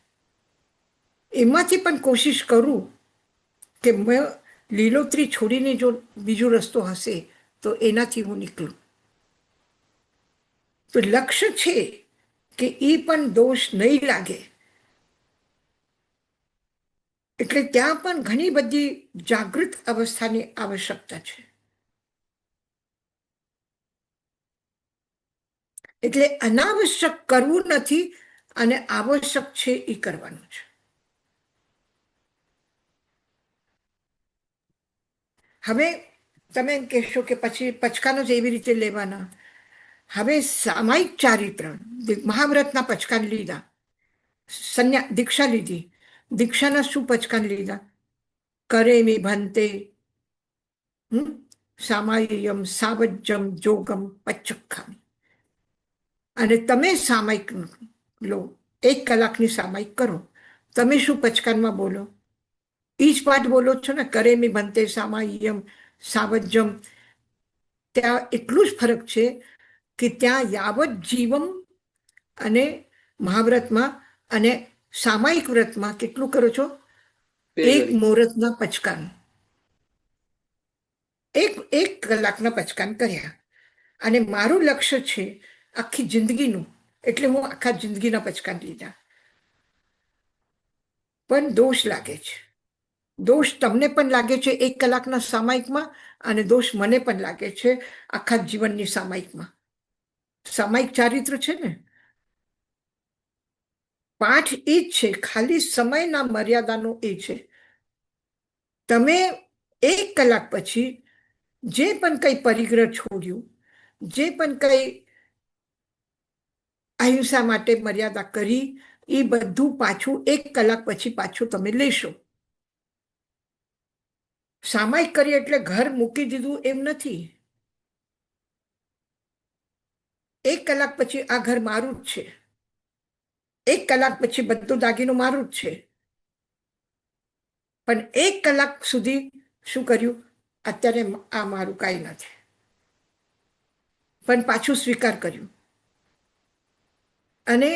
એમાંથી પણ કોશિશ કરું કે મેં લીલોતરી છોડીને જો બીજો રસ્તો હશે તો એનાથી હું નીકળું. તો લક્ષ્ય છે કે એ પણ દોષ નહીં લાગે. એટલે ત્યાં પણ ઘણી બધી જાગૃત અવસ્થાની આવશ્યકતા છે. એટલે અનાવશ્યક કરવું નથી અને આવશ્યક છે એ કરવાનું છે. હવે તમે એમ કહેશો કે પછી પચકાનો જ એવી રીતે લેવાના. હવે સામાયિક ચારિત્ર, મહાવ્રતના પચકાન લીધા, દીક્ષા લીધી. દીક્ષાના શું પચકાન લીધા? કરે મે ભંતે સામાયિયમ સાવજ્જમ જોગમ પચક્ખામી. અને તમે સામાયિક લો, 1 કલાકની સામાયિક કરો. તમે શું પચકાનમાં બોલો? એ જ પાઠ બોલો છો ને, કરે મે ભંતે સામાયિયમ સાવજ્જમ. ત્યાં એટલું જ ફરક છે કે ત્યાં યાવત જીવમ અને મહાવ્રતમાં અને સામાયિક વ્રતમાં કેટલું કરો છો? 1 મુહૂર્તના પચકાન, એક કલાકના પચકાન કર્યા. અને મારું લક્ષ્ય છે આખી જિંદગીનું, એટલે હું આખા જિંદગીના પચકાન લીધા. પણ દોષ લાગે છે. દોષ તમને પણ લાગે છે 1 કલાકના સામાયિકમાં, અને દોષ મને પણ લાગે છે આખા જીવનની સામાયિકમાં. સામાયિક ચારિત્ર છે ને, પાઠ એ જ છે, ખાલી સમયના મર્યાદાનો એ છે. તમે 1 કલાક પછી જે પણ કંઈ પરિગ્રહ છોડ્યું, જે પણ કંઈ અહિંસા માટે મર્યાદા કરી, એ બધું પાછું 1 કલાક પછી પાછું તમે લેશો. સામાયિક કરી એટલે ઘર મૂકી દીધું એમ નથી. 1 કલાક પછી આ ઘર મારું જ છે. 1 કલાક પછી બધું દાગીનું મારું જ છે. પણ 1 કલાક સુધી શું કર્યું? અત્યારે આ મારું કાંઈ નથી, પણ પાછું સ્વીકાર કર્યું. અને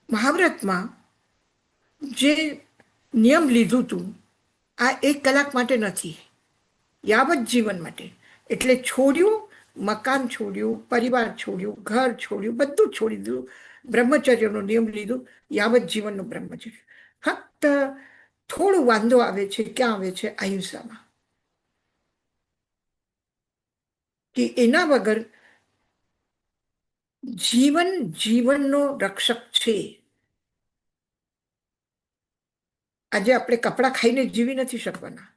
મહાવ્રતમાં જે નિયમ લીધું હતું, આ 1 કલાક માટે નથી, યાવત જીવન માટે. એટલે છોડ્યું, મકાન છોડ્યું, પરિવાર છોડ્યું, ઘર છોડ્યું, બધું છોડી દીધું. બ્રહ્મચર્યનો નિયમ લીધું, યાવત જીવનનું બ્રહ્મચર્ય. ફક્ત થોડું વાંધો આવે છે, ક્યાં આવે છે? અહિંસામાં. કે એના વગર જીવનનો રક્ષક છે. આજે આપણે કપડાં ખાઈને જીવી નથી શકવાના,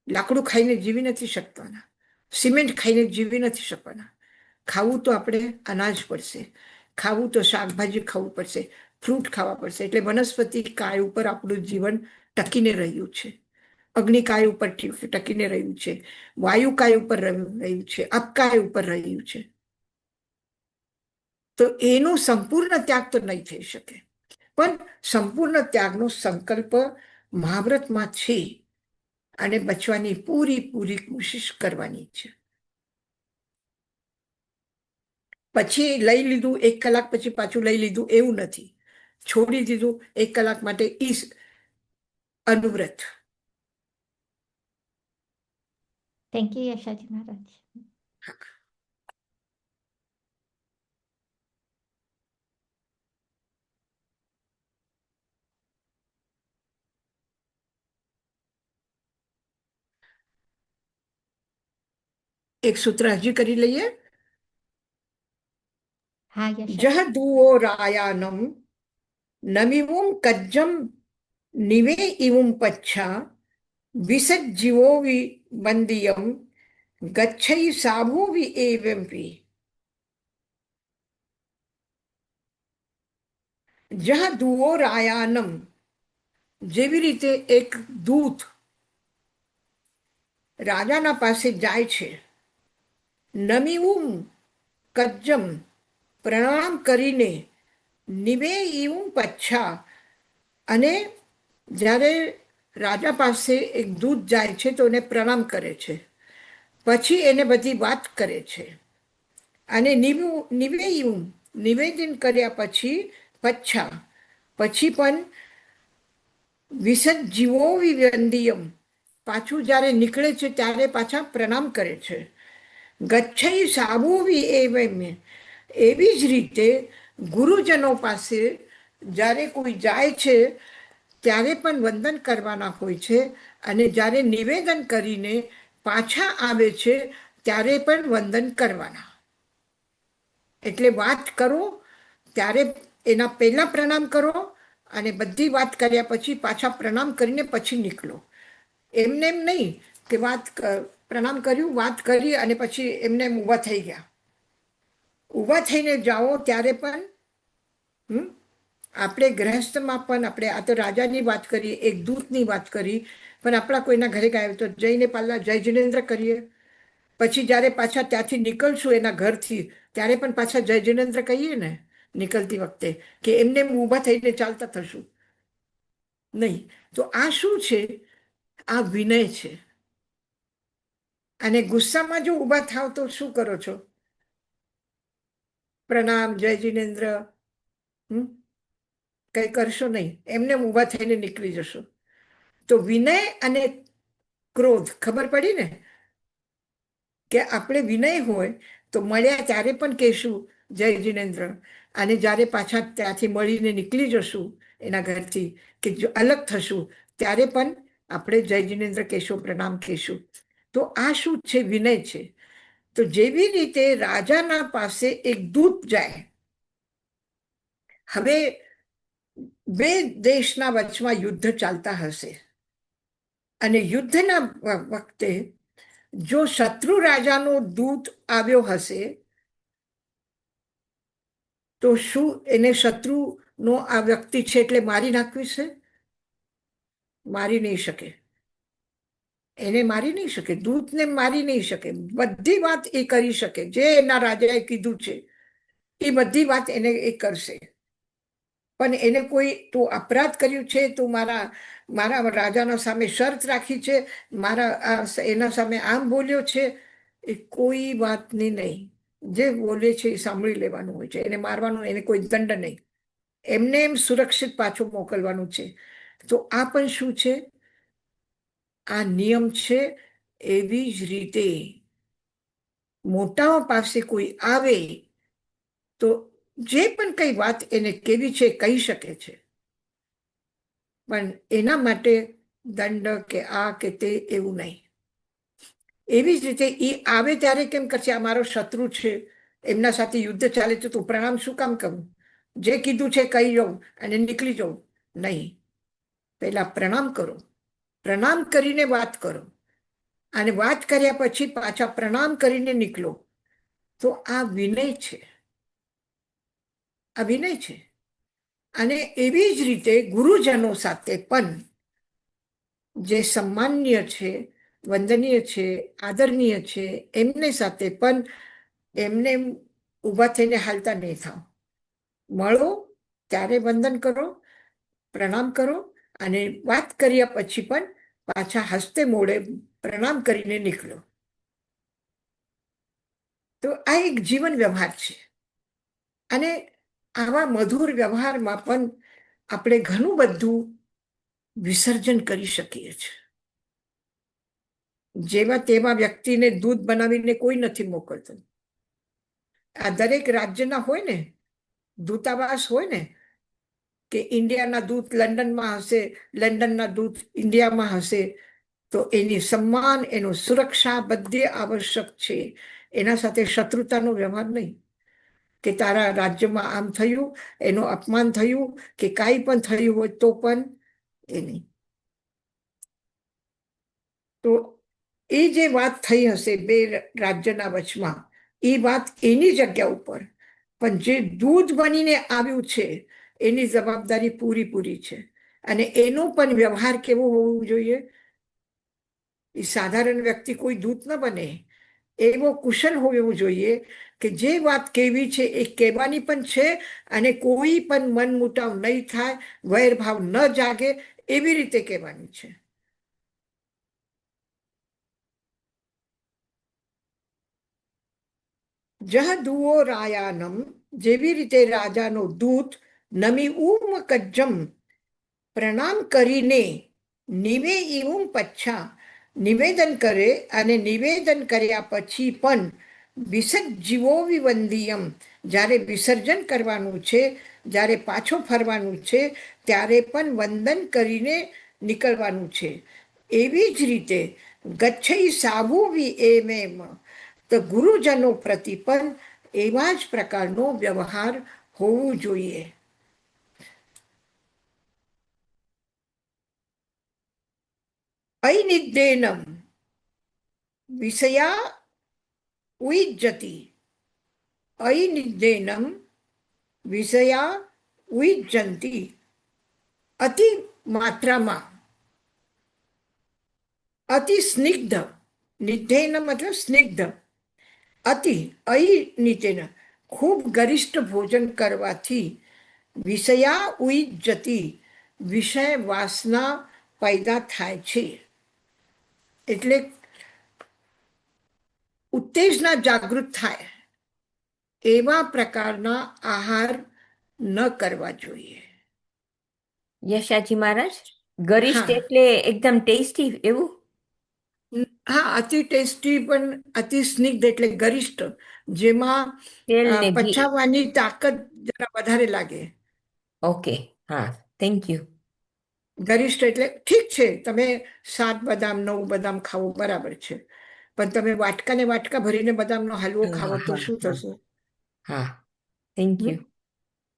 લાકડું ખાઈને જીવી નથી શકવાના, સિમેન્ટ ખાઈને જીવી નથી શકવાના. ખાવું તો આપણે અનાજ પડશે, ખાવું તો શાકભાજી ખાવું પડશે, ફ્રૂટ ખાવા પડશે. એટલે વનસ્પતિ કાય ઉપર આપણું જીવન ટકીને રહ્યું છે, અગ્નિ કાય ઉપર ટકીને રહ્યું છે, વાયુ કાય ઉપર રહ્યું છે, અપકાય ઉપર રહ્યું છે. તો એનો સંપૂર્ણ ત્યાગ તો નહીં થઈ શકે, પણ સંપૂર્ણ ત્યાગનો સંકલ્પ મહાવ્રતમાં છે અને બચવાની પૂરી કોશિશ કરવાની છે. પછી લઈ લીધું 1 કલાક પછી પાછું લઈ લીધું એવું નથી. છોડી દીધું 1 કલાક માટે ઈ અનુવ્રત. થેન્ક યુ યશાજી મહારાજ. એક સૂત્ર હજી કરી લઈએ. હા યશ. જહ દુઓ રાયાનમ નમિવું કજ્જમ નિવે ઇવું પચ્છા વિસજ્જીવો બંદિયમ ગચ્છૈ સાભુવિ એવંપી. જહ દુઓ રાયાનમ, જેવી રીતે એક દૂત રાજાના પાસે જાય છે, નમિવું કજ્જમ, પ્રણામ કરીને, નિવે એવું પચ્છા, અને જ્યારે રાજા પાસે એક દૂત જાય છે તો એને પ્રણામ કરે છે, પછી એને બધી વાત કરે છે, અને નિવેયું, નિવેદન કર્યા પછી પચ્છા, પછી પણ વિસજ્જીવો વિવંદિયમ, પાછું જ્યારે નીકળે છે ત્યારે પાછા પ્રણામ કરે છે. ગચ્છૈ સાભુવી એવી જ રીતે ગુરુજનો પાસે જ્યારે કોઈ જાય છે ત્યારે પણ વંદન કરવાના હોય છે, અને જ્યારે નિવેદન કરીને પાછા આવે છે ત્યારે પણ વંદન કરવાના. એટલે વાત કરો ત્યારે એના પહેલા પ્રણામ કરો, અને બધી વાત કર્યા પછી પાછા પ્રણામ કરીને પછી નીકળો. એમને એમ નહીં કે પ્રણામ કર્યું, વાત કરી અને પછી એમને એમ ઊભા થઈ ગયા. ઊભા થઈને જાઓ ત્યારે પણ આપણે ગૃહસ્થમાં પણ, આપણે આ તો રાજાની વાત કરી, એક દૂતની વાત કરી, પણ આપણા કોઈના ઘરે ગયા તો જઈને પહેલા જય જિનેન્દ્ર કરીએ, પછી જ્યારે પાછા ત્યાંથી નીકળશું એના ઘરથી ત્યારે પણ પાછા જય જિનેન્દ્ર કહીએ ને નીકળતી વખતે, કે એમને ઊભા થઈને ચાલતા થશું નહીં. તો આ શું છે? આ વિનય છે. અને ગુસ્સામાં જો ઊભા થાવ તો શું કરો છો? પ્રણામ, જય જિનેન્દ્ર કઈ કરશો નહીં, એમને ઊભા થઈને નીકળી જશો. તો વિનય અને ક્રોધ, ખબર પડી ને કે આપણે વિનય હોય તો મળ્યા ત્યારે પણ કહેશું જય જિનેન્દ્ર, અને જ્યારે પાછા ત્યાંથી મળીને નીકળી જશું એના ઘરથી, કે જો અલગ થશું ત્યારે પણ આપણે જય જિનેન્દ્ર કહેશું, પ્રણામ કહેશું. તો આ શું છે? વિનય છે. તો જેવી રીતે રાજાના પાસે એક દૂત જાય, હવે બે દેશના વચમાં યુદ્ધ ચાલતા હશે, અને યુદ્ધના વખતે જો શત્રુ રાજાનો દૂત આવ્યો હશે તો શું એને શત્રુનો આ વ્યક્તિ છે એટલે મારી નાખવી છે? મારી નહીં શકે. એને મારી નહીં શકે, દૂતને મારી નહીં શકે. બધી વાત એ કરી શકે, જે એના રાજાએ કીધું છે એ બધી વાત એને એ કરશે. પણ એને કોઈ તું અપરાધ કર્યું છે, તું મારા રાજાના સામે શરત રાખી છે, એના સામે આમ બોલ્યો છે, એ કોઈ વાતની નહીં. જે બોલે છે એ સાંભળી લેવાનું હોય છે. એને મારવાનું, એને કોઈ દંડ નહીં, એમને એમ સુરક્ષિત પાછું મોકલવાનું છે. તો આ પણ શું છે? આ નિયમ છે. એવી જ રીતે મોટાઓ પાસે કોઈ આવે તો જે પણ કઈ વાત એને કેવી છે કહી શકે છે, પણ એના માટે દંડ કે આ કે તે એવું નહીં. એવી જ રીતે એ આવે ત્યારે કેમ કરશે? આ મારો શત્રુ છે, એમના સાથે યુદ્ધ ચાલે છે, તો પ્રણામ શું કામ કરું? જે કીધું છે કહી જાઉં અને નીકળી જાઉં? નહીં. પહેલા પ્રણામ કરો, પ્રણામ કરીને વાત કરો, અને વાત કર્યા પછી પાછા પ્રણામ કરીને નીકળો. તો આ વિનય છે. આ વિનય છે. અને એવી જ રીતે ગુરુજનો સાથે પણ જે સન્માનીય છે, વંદનીય છે, આદરણીય છે, એમને સાથે પણ એમને ઊભા થઈને હાલતા નહીં થાવ. મળો ત્યારે વંદન કરો, પ્રણામ કરો, અને વાત કર્યા પછી પણ પાછા હસ્તે મોડે પ્રણામ કરીને નીકળો. તો આ એક જીવન વ્યવહાર છે. અને આવા મધુર વ્યવહારમાં પણ આપણે ઘણું બધું વિસર્જન કરી શકીએ છીએ. જેવા તેવા વ્યક્તિને દૂત બનાવીને કોઈ નથી મોકલતું. આ દરેક રાજ્યના હોય ને દૂતાવાસ હોય ને, કે ઇન્ડિયાના દૂત લંડનમાં હશે, લંડનના દૂત ઇન્ડિયામાં હશે, તો એની સન્માન, એનું સુરક્ષા બધે આવશ્યક છે. એના સાથે શત્રુતાનો વ્યવહાર નહીં. કે તારા રાજ્યમાં આમ થયું, એનું અપમાન થયું કે કાંઈ પણ થયું હોય તો પણ એ નહીં. તો એ જે વાત થઈ હશે બે રાજ્યના વચમાં, એ વાત એની જગ્યા ઉપર, પણ જે દૂધ બનીને આવ્યું છે એની જવાબદારી પૂરી છે. અને એનો પણ વ્યવહાર કેવો હોવો જોઈએ? એ સાધારણ વ્યક્તિ કોઈ દૂત ન બને, એવો કુશલ હોવો જોઈએ કે જે વાત કેવી છે એ કહેવાની પણ છે, અને કોઈ પણ મન મુટાવ નહીં થાય, વૈરભાવ ન જાગે, એવી રીતે કહેવાની છે. જહ દુઓ રાયાનમ, જેવી રીતે રાજાનો દૂત નમી ઉમ કજ્જમ, પ્રણામ કરીને નિવે ઇવું પચ્છા, નિવેદન કરે, અને નિવેદન કર્યા પછી પણ વિસર્જીવો વિવંદિયમ, જ્યારે વિસર્જન કરવાનું છે, જ્યારે પાછો ફરવાનું છે, ત્યારે પણ વંદન કરીને નીકળવાનું છે. એવી જ રીતે ગચ્છઈ સાભુવી એમેમ, તો ગુરુજનો પ્રતિ પણ એવા જ પ્રકારનો વ્યવહાર હોવો જોઈએ. અનિદ્દેનમ વિષયા ઉઇજ્જતિ, અનિદ્દેનમ વિષયા ઉઇજ્જંતિ, અતિ માત્રામાં, અતિ સ્નિગ્ધ, નિધેન મતલબ સ્નિગ્ધ, અતિ અનિતેન ખૂબ ગરિષ્ઠ ભોજન કરવાથી, વિષયા ઉઇજ્જતિ વિષય વાસના પેદા થાય છે. એટલે ઉત્તેજના જાગૃત થાય એવા પ્રકારના આહાર ન કરવા જોઈએ. યશાજી મહારાજ, ગરિષ્ઠ હા. એટલે એકદમ ટેસ્ટી એવું? હા, અતિ ટેસ્ટી પણ અતિ સ્નિગ્ધ એટલે ગરિષ્ઠ, જેમાં તેલ ને ઘી. પચાવવાની તાકાત જરા વધારે લાગે. ઓકે, હા, થેન્ક યુ. ગરિષ્ઠ એટલે ઠીક છે, તમે 7 બદામ 9 બદામ ખાવો બરાબર છે, પણ તમે વાટકા ને વાટકા ભરીને બદામનો હલવો હા, ખાવો તો હા, શું હા. થશે? હા, થેન્ક હમ? યુ.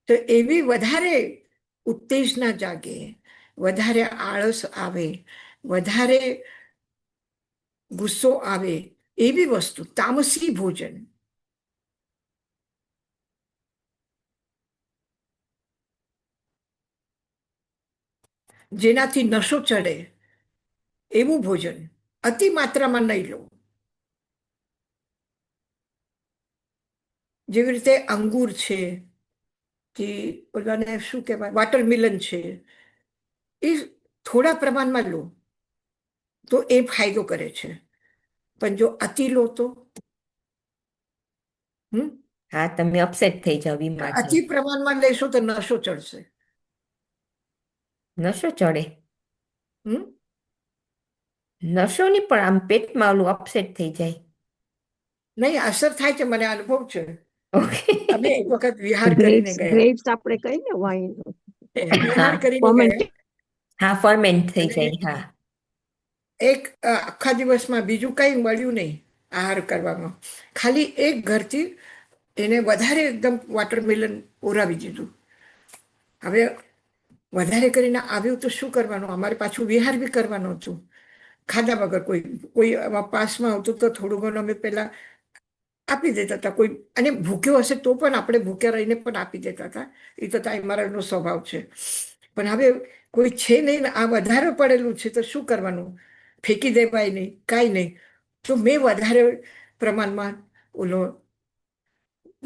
તો એવી વધારે ઉત્તેજના જાગે, વધારે આળસ આવે, વધારે ગુસ્સો આવે, એવી વસ્તુ તામસી ભોજન, જેનાથી નશો ચડે એવું ભોજન અતિ માત્રામાં નહીં લો. જેવી રીતે અંગુર છે કે ઓલાને શું કહેવાય, વોટરમિલન છે, એ થોડા પ્રમાણમાં લો તો એ ફાયદો કરે છે, પણ જો અતિ લો તો હા, તમે અપસેટ થઈ જાવ બીમાર અતિ થઈ. પ્રમાણમાં લેશો તો નશો ચડશે. નશો ચડે? હમ નશો નહીં, પણ આમ પેટમાં ઓલું અપસેટ થઈ જાય. નહીં, અસર થાય છે, મને અનુભવ છે. ઓકે. અમે એક વખત વિહાર કરીને ગયા, ગ્રેપ્સ આપણે કહીએ ને વાઈન, વિહાર હા, કરીને ગયા, હા, ફર્મેન્ટ થઈ અને જાય. હા, એક આખા દિવસમાં બીજું કંઈ મળ્યું નહીં આહાર કરવામાં, ખાલી એક ઘરથી એને વધારે એકદમ વોટરમેલન ઓરાવી દીધું. હવે વધારે કરીને આવ્યું તો શું કરવાનું? અમારે પાછું વિહાર બી કરવાનું હતું. ખાધા વગર કોઈ પાસમાં આવતું તો થોડું ઘણું અમે પહેલા આપી દેતા હતા. કોઈ અને ભૂખ્યો હશે તો પણ આપણે ભૂખ્યા રહીને પણ આપી દેતા હતા. એ તો મારાનો સ્વભાવ છે. પણ હવે કોઈ છે નહીં ને આ વધારે પડેલું છે તો શું કરવાનું? ફેંકી દેવાય નહીં, કાંઈ નહીં. તો મેં વધારે પ્રમાણમાં ઓલો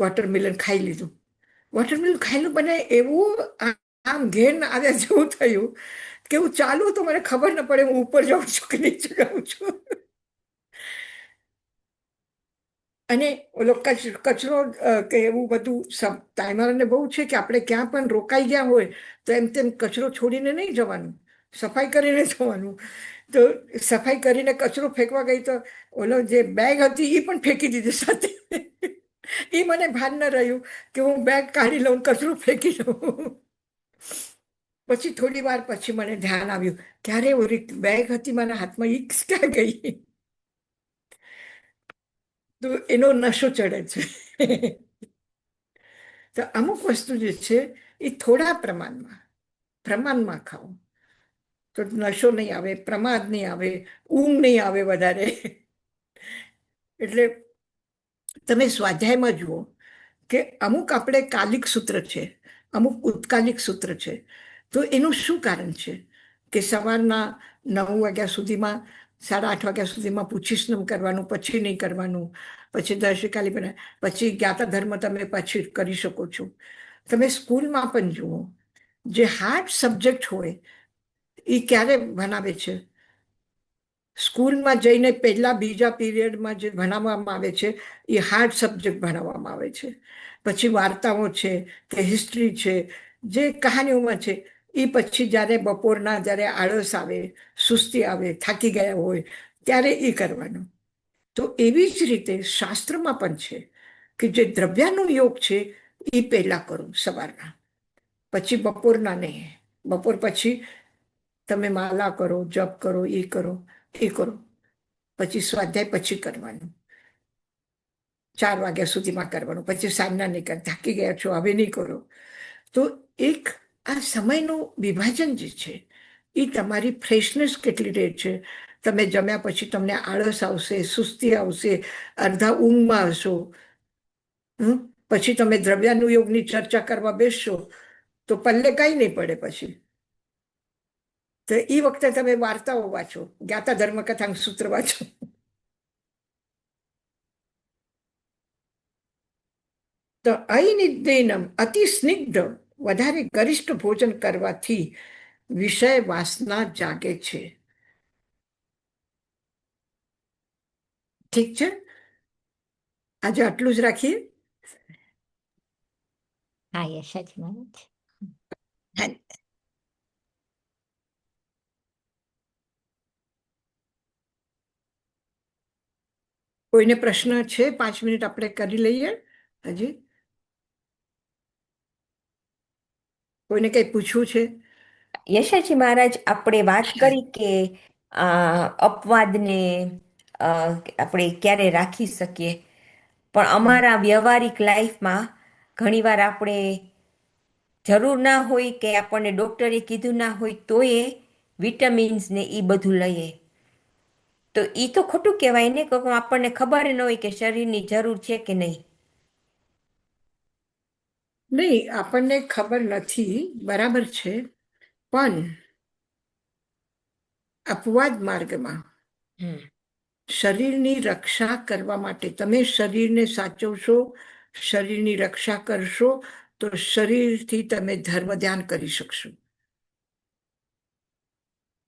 વોટરમેલન ખાઈ લીધું. વોટરમેલન ખાયેલું મને એવું આમ ઘેન આવ્યા જેવું થયું કે હું ચાલુ તો મને ખબર ન પડે હું ઉપર જાઉં છું કે નીચે જાઉં છું. અને ઓલો કચરો કે એવું બધું ટાઈમરને બહુ છે કે આપણે ક્યાં પણ રોકાઈ ગયા હોય તો એમ તેમ કચરો છોડીને નહીં જવાનું, સફાઈ કરીને જવાનું. તો સફાઈ કરીને કચરો ફેંકવા ગઈ તો ઓલો જે બેગ હતી એ પણ ફેંકી દીધી સાથે. એ મને ભાન ન રહ્યું કે હું બેગ કાઢી લઉં, કચરો ફેંકી દઉં. પછી થોડી વાર પછી મને ધ્યાન આવ્યું, ક્યારે ઓલી બેગ હતી મારા હાથમાં, એ ક્યાં ગઈ? તો એનો નશો ચડે છે. તો અમુક વસ્તુ જે છે એ થોડા પ્રમાણમાં ખાઓ તો નશો નહીં આવે, પ્રમાદ નહીં આવે, ઊંઘ નહીં આવે વધારે. એટલે તમે સ્વાધ્યાયમાં જુઓ કે અમુક આપણે કાલિક સૂત્ર છે, અમુક ઉત્કાલિક સૂત્ર છે. તો એનું શું કારણ છે કે સવારના 9 વાગ્યા સુધીમાં 8:30 વાગ્યા સુધીમાં પૂછીસ્નમ કરવાનું, પછી નહીં કરવાનું, પછી દર્શિકાલી પણ, પછી જ્ઞાતા ધર્મ તમે પછી કરી શકો છો. તમે સ્કૂલમાં પણ જુઓ, જે હાર્ડ સબ્જેક્ટ હોય એ ક્યારે ભણાવે છે? સ્કૂલમાં જઈને પહેલા બીજા પીરિયડમાં જે ભણાવવામાં આવે છે એ હાર્ડ સબ્જેક્ટ ભણાવવામાં આવે છે. પછી વાર્તાઓ છે કે હિસ્ટ્રી છે, જે કહાનીઓમાં છે એ પછી જ્યારે બપોરના જ્યારે આળસ આવે, સુસ્તી આવે, થાકી ગયા હોય ત્યારે એ કરવાનું. તો એવી જ રીતે શાસ્ત્રમાં પણ છે કે જે દ્રવ્યાનું યોગ છે એ પહેલા કરો સવારના, પછી બપોરના નહીં. બપોર પછી તમે માલા કરો, જપ કરો, એ કરો, પછી સ્વાધ્યાય પછી કરવાનું, 4 વાગ્યા સુધીમાં કરવાનું, પછી સાંજના નહીં કર, થાકી ગયા છો હવે નહીં કરો. તો એક આ સમયનું વિભાજન જે છે એ તમારી ફ્રેશનેસ કેટલી રહે છે. તમે જમ્યા પછી તમને આળસ આવશે, સુસ્તી આવશે, અડધા ઊંઘમાં હશો. પછી તમે દ્રવ્યાનુયોગની ચર્ચા કરવા બેસશો તો પલ્લે કઈ નહીં પડે. પછી તો એ વખતે તમે વાર્તાઓ વાંચો, જ્ઞાતા ધર્મકથાંગ સૂત્ર વાંચો. તો અનિર્દયનમ અતિ સ્નિગ્ધ, વધારે ગરિષ્ઠ ભોજન કરવાથી વિષય વાસના જાગે છે. ઠીક છે, આજે આટલું જ રાખીએ. હા યશાજી મહારાજ. કોઈને પ્રશ્ન છે? 5 મિનિટ આપણે કરી લઈએ. હજી કોઈને કઈ પૂછવું છે? યશાજી મહારાજ, આપણે વાત કરી કે અપવાદને આપણે ક્યારે રાખી શકીએ, પણ અમારા વ્યવહારિક લાઈફમાં ઘણીવાર આપણે જરૂર ના હોય કે આપણને ડૉક્ટરે કીધું ના હોય તોય વિટામિન્સ ને એ બધું લઈએ, તો એ તો ખોટું કહેવાય ને, કે આપણને ખબર ન હોય કે શરીરની જરૂર છે કે નહીં. નહીં, આપણને ખબર નથી, બરાબર છે. પણ અપવાદ માર્ગમાં શરીરની રક્ષા કરવા માટે તમે શરીરને સાચવશો, શરીરની રક્ષા કરશો તો શરીરથી તમે ધર્મ ધ્યાન કરી શકશો,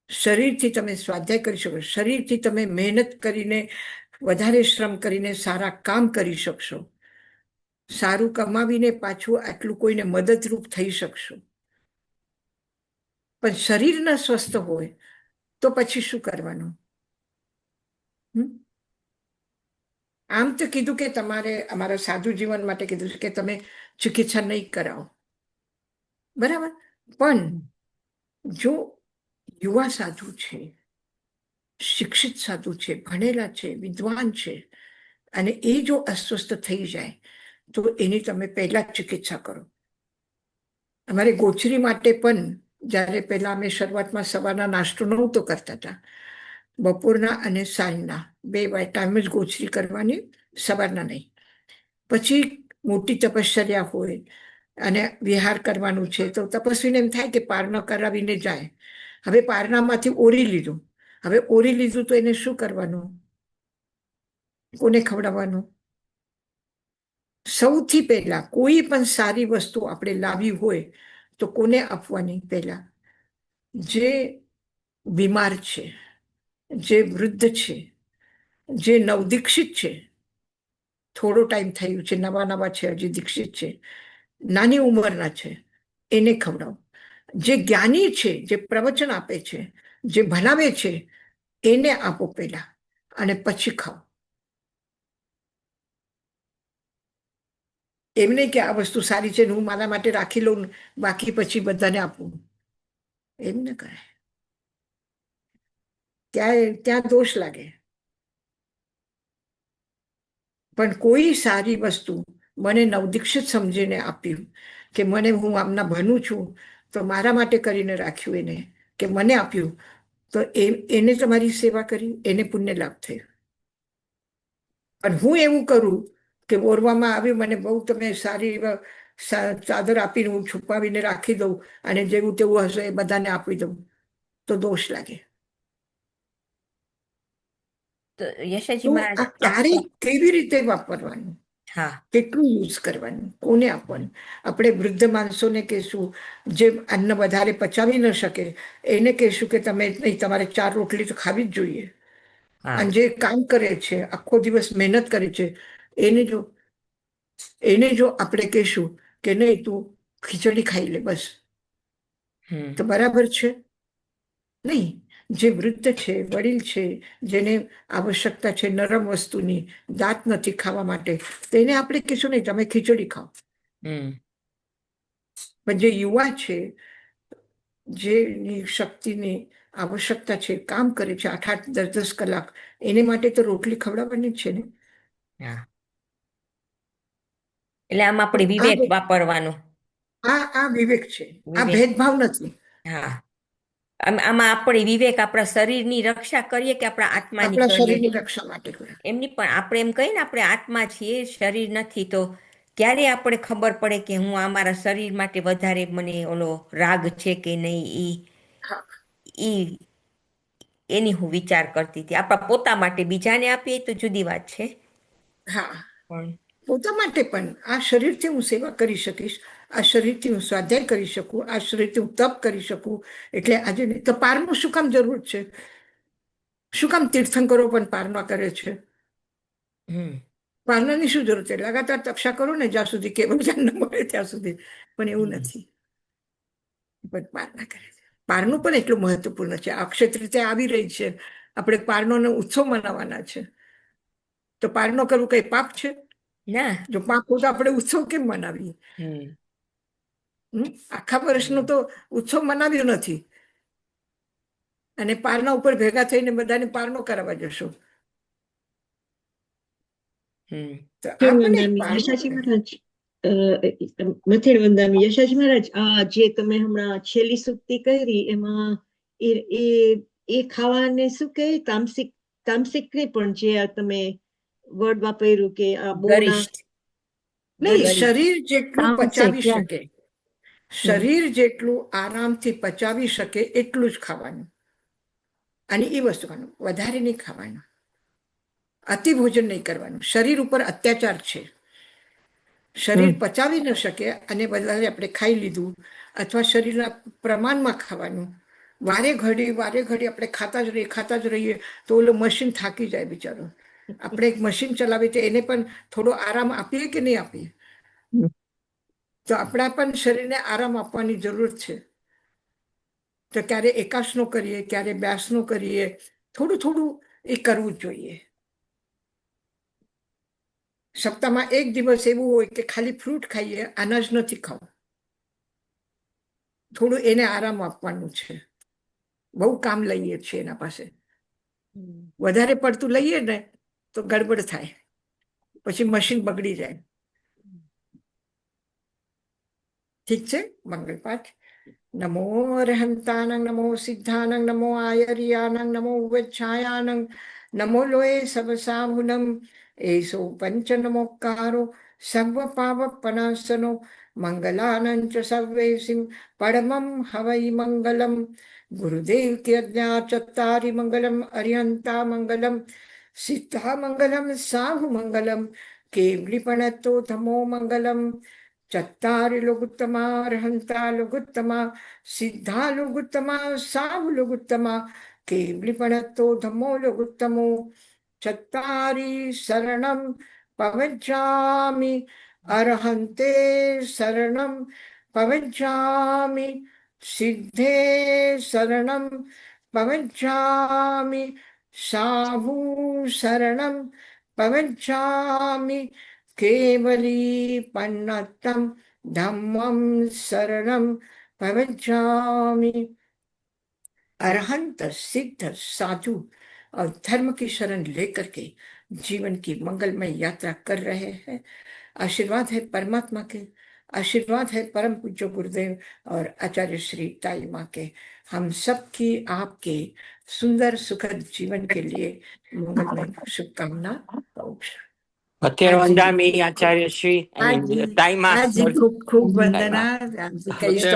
શરીરથી તમે સ્વાધ્યાય કરી શકો, શરીરથી તમે મહેનત કરીને, વધારે શ્રમ કરીને સારા કામ કરી શકશો, સારું કમાવીને પાછું આટલું કોઈને મદદરૂપ થઈ શકશો. પણ શરીર ન સ્વસ્થ હોય તો પછી શું કરવાનું? આમ તો કીધું કે તમારે અમારા સાધુ જીવન માટે કીધું છે કે તમે ચિકિત્સા નહીં કરાવો, બરાબર. પણ જો યુવા સાધુ છે, શિક્ષિત સાધુ છે, ભણેલા છે, વિદ્વાન છે, અને એ જો અસ્વસ્થ થઈ જાય તો એની તમે પહેલા જ ચિકિત્સા કરો. અમારે ગોચરી માટે પણ જ્યારે પહેલા અમે શરૂઆતમાં સવારના નાસ્તો નહોતો કરતા હતા, બપોરના અને સાંજના 2 ટાઈમ જ ગોચરી કરવાની, સવારના નહીં. પછી મોટી તપશ્ચર્યા હોય અને વિહાર કરવાનું છે તો તપસ્વીને એમ થાય કે પારણા કરાવીને જાય. હવે પારણામાંથી ઓરી લીધું, હવે ઓરી લીધું તો એને શું કરવાનું? કોને ખવડાવવાનું? સૌથી પહેલા કોઈ પણ સારી વસ્તુ આપણે લાવી હોય તો કોને આપવાની? પહેલા જે બીમાર છે, જે વૃદ્ધ છે, જે નવદીક્ષિત છે, થોડો ટાઈમ થયું છે, નવા છે, હજી દીક્ષિત છે, નાની ઉંમરના છે, એને ખવડાવો. જે જ્ઞાની છે, જે પ્રવચન આપે છે, જે ભણાવે છે, એને આપો પહેલા, અને પછી ખાઓ. એમ નહીં કે આ વસ્તુ સારી છે હું મારા માટે રાખી લઉં, બાકી પછી બધાને આપું. એમ ન કરાય, ત્યાં દોષ લાગે. પણ કોઈ સારી વસ્તુ મને નવદીક્ષિત સમજીને આપ્યું કે મને હું આમના ભણું છું તો મારા માટે કરીને રાખ્યું એને, કે મને આપ્યું તો એને તમારી સેવા કરી, એને પુણ્ય લાભ થયો. અને હું એવું કરું કે ઓરવામાં આવ્યું, મને બહુ તમે સારી ચાદર આપીને હું છુપાવીને રાખી દઉં અને જેવું તેવું હશે એ બધાને આપી દઉં તો દોષ લાગે. તો યશાજી તો મહારાજ આ ક્યારે કેવી રીતે વાપરવાનું, હા કેટલું યુઝ કરવાનું, કોને આપવાનું. આપણે વૃદ્ધ માણસોને કહેશું, જે અન્ન વધારે પચાવી ન શકે એને કહેશું કે તમે નહીં, તમારે 4 રોટલી તો ખાવી જ જોઈએ. હા અને જે કામ કરે છે, આખો દિવસ મહેનત કરે છે, એને જો આપણે કહેશું કે નહીં તું ખીચડી ખાઈ લે બસ, તો બરાબર છે? નહીં. જે વૃદ્ધ છે, વડીલ છે, જેને આવશ્યકતા છે નરમ વસ્તુની, દાંત નથી ખાવા માટે, તેને આપણે કહીશું નહીં તમે ખીચડી ખાઓ. પણ જે યુવા છે, જેની શક્તિની આવશ્યકતા છે, કામ કરે છે 8-8, 10-10 કલાક, એને માટે તો રોટલી ખવડાવવાની જ છે ને. હા એટલે આમ આપણે વિવેક વાપરવાનો. આ વિવેક છે, આ વિવેક. ભેદભાવ નથી. હા આમાં આપણે વિવેક આપણા શરીરની રક્ષા કરીએ કે આપણા આત્માની આપણા કરીએ શરીરની રક્ષા માટે કરે. એમની, પણ આપણે એમ કહીએ ને આપણે આત્મા છીએ, શરીર નથી, તો ક્યારે આપણે ખબર પડે કે હું આ મારા શરીર માટે વધારે મને ઓલો રાગ છે કે નહીં, હા ઈ એની હું વિચાર કરતી હતી. આપણા પોતા માટે, બીજાને આપીએ તો જુદી વાત છે. હા, પણ પોતા માટે પણ આ શરીરથી હું સેવા કરી શકીશ, આ શરીરથી હું સ્વાધ્યાય કરી શકું, આ શરીરથી હું તપ કરી શકું. એટલે આજે નહીં તો પારનું શું કામ જરૂર છે? શું કામ તીર્થંકરો પણ પારણા કરે છે? પારણાની શું જરૂર છે? લગાતાર તપસ્યા કરો ને જ્યાં સુધી કેવળ જ્ઞાન ન મળે ત્યાં સુધી. પણ એવું નથી, પણ પારણા કરે છે. પારનું પણ એટલું મહત્વપૂર્ણ છે. અક્ષય તૃતીયા આવી રહી છે, આપણે પારણોનો ઉત્સવ મનાવવાના છે. તો પારણો કરવું કઈ પાપ છે? ના. જો પાપ હોય તો આપણે ઉત્સવ કેમ મનાવીએ? આખા વર્ષનો તો ઉત્સવ મનાવ્યો નથી અને પારણા ઉપર ભેગા થઈને બધાને પારણો કરાવવા જશો. તો આ પણ એક પારણો યશાજી છે. મહારાજ, મથેર વંદામી યશાજી મહારાજ, આ જે તમે હમણાં છેલ્લી સુક્તિ કરી એમાં એ એ એ ખાવાને શું કહે, તામસિક તામસિક નહીં, પણ જે આ તમે વર્ડ વાપર્યું કે આ બહુ ના ગરિષ્ઠ. નહીં, શરીર જેટલું તામસિક, પચાવી yeah. શકે, શરીર જેટલું આરામથી પચાવી શકે એટલું જ ખાવાનું. અને એ વસ્તુ ખાવાનું, વધારે નહીં ખાવાનું, અતિ ભોજન નહીં કરવાનું. શરીર ઉપર અત્યાચાર છે. શરીર પચાવી ન શકે અને વધારે આપણે ખાઈ લીધું, અથવા શરીરના પ્રમાણમાં ખાવાનું. વારે ઘડી આપણે ખાતા જ રહીએ તો ઓલું મશીન થાકી જાય બિચારો. આપણે એક મશીન ચલાવીએ તો એને પણ થોડો આરામ આપીએ કે નહીં આપીએ? તો આપણા પણ શરીરને આરામ આપવાની જરૂર છે. તો ક્યારે એકાસનો કરીએ, ક્યારે બ્યાસનો કરીએ, થોડું થોડું એ કરવું જ જોઈએ. સપ્તાહમાં એક દિવસ એવું હોય કે ખાલી ફ્રૂટ ખાઈએ, અનાજ નથી ખાવું. થોડું એને આરામ આપવાનું છે. બહુ કામ લઈએ છીએ એના પાસે. વધારે પડતું લઈએ ને તો ગડબડ થાય, પછી મશીન બગડી જાય. ઠીક છે. મંગળ પાઠ. નમો અરહંતાનં, નમો સિદ્ધાનં, નમો આયર્યાનં, નમો ઉચ્છાયાનં, નમો લોએ સવસાહુનમ, એસો પંચ નમોકારો સર્વ પાવપનાશનો, મંગલાનં ચ સર્વેસિં પરમં હવૈ મંગલમ. ગુરુદેવ की आज्ञा चत्तारि मंगलम, अरिहंता मंगलम, सिद्धा मंगलम, साहु मंगलम, केवलीपणतो धमो मंगलम. चत्तारि लोगुत्तमा, अरिहंता लोगुत्तमा, सिद्धा लोगुत्तमा, साहु लोगुत्तमा, केवलीपणतो धमो लोगुत्तमो. चत्तारि शरणं पवज्जामि, अरहन्ते शरणं पवज्जामि, सिद्धे शरणं पवज्जामि, साहु शरणं पवज्जामि, केवलीपन्नतं धम्मं शरणं पवज्जामि. अरहंत, सिद्ध, साधु और धर्म की शरण लेकर के जीवन की मंगलमय यात्रा कर रहे हैं आशीर्वाद है परमात्मा के, आशीर्वाद है परम पूज्य गुरुदेव और आचार्य श्री ताई माँ के। हम सबकी आपके सुंदर सुखद जीवन के लिए मंगलमय शुभकामना कहूँ છું। અત્યારે વંદામી આચાર્ય શ્રી આજી તાઈમાં આજી ખૂબ ખૂબ વંદના આજી કહીશ તો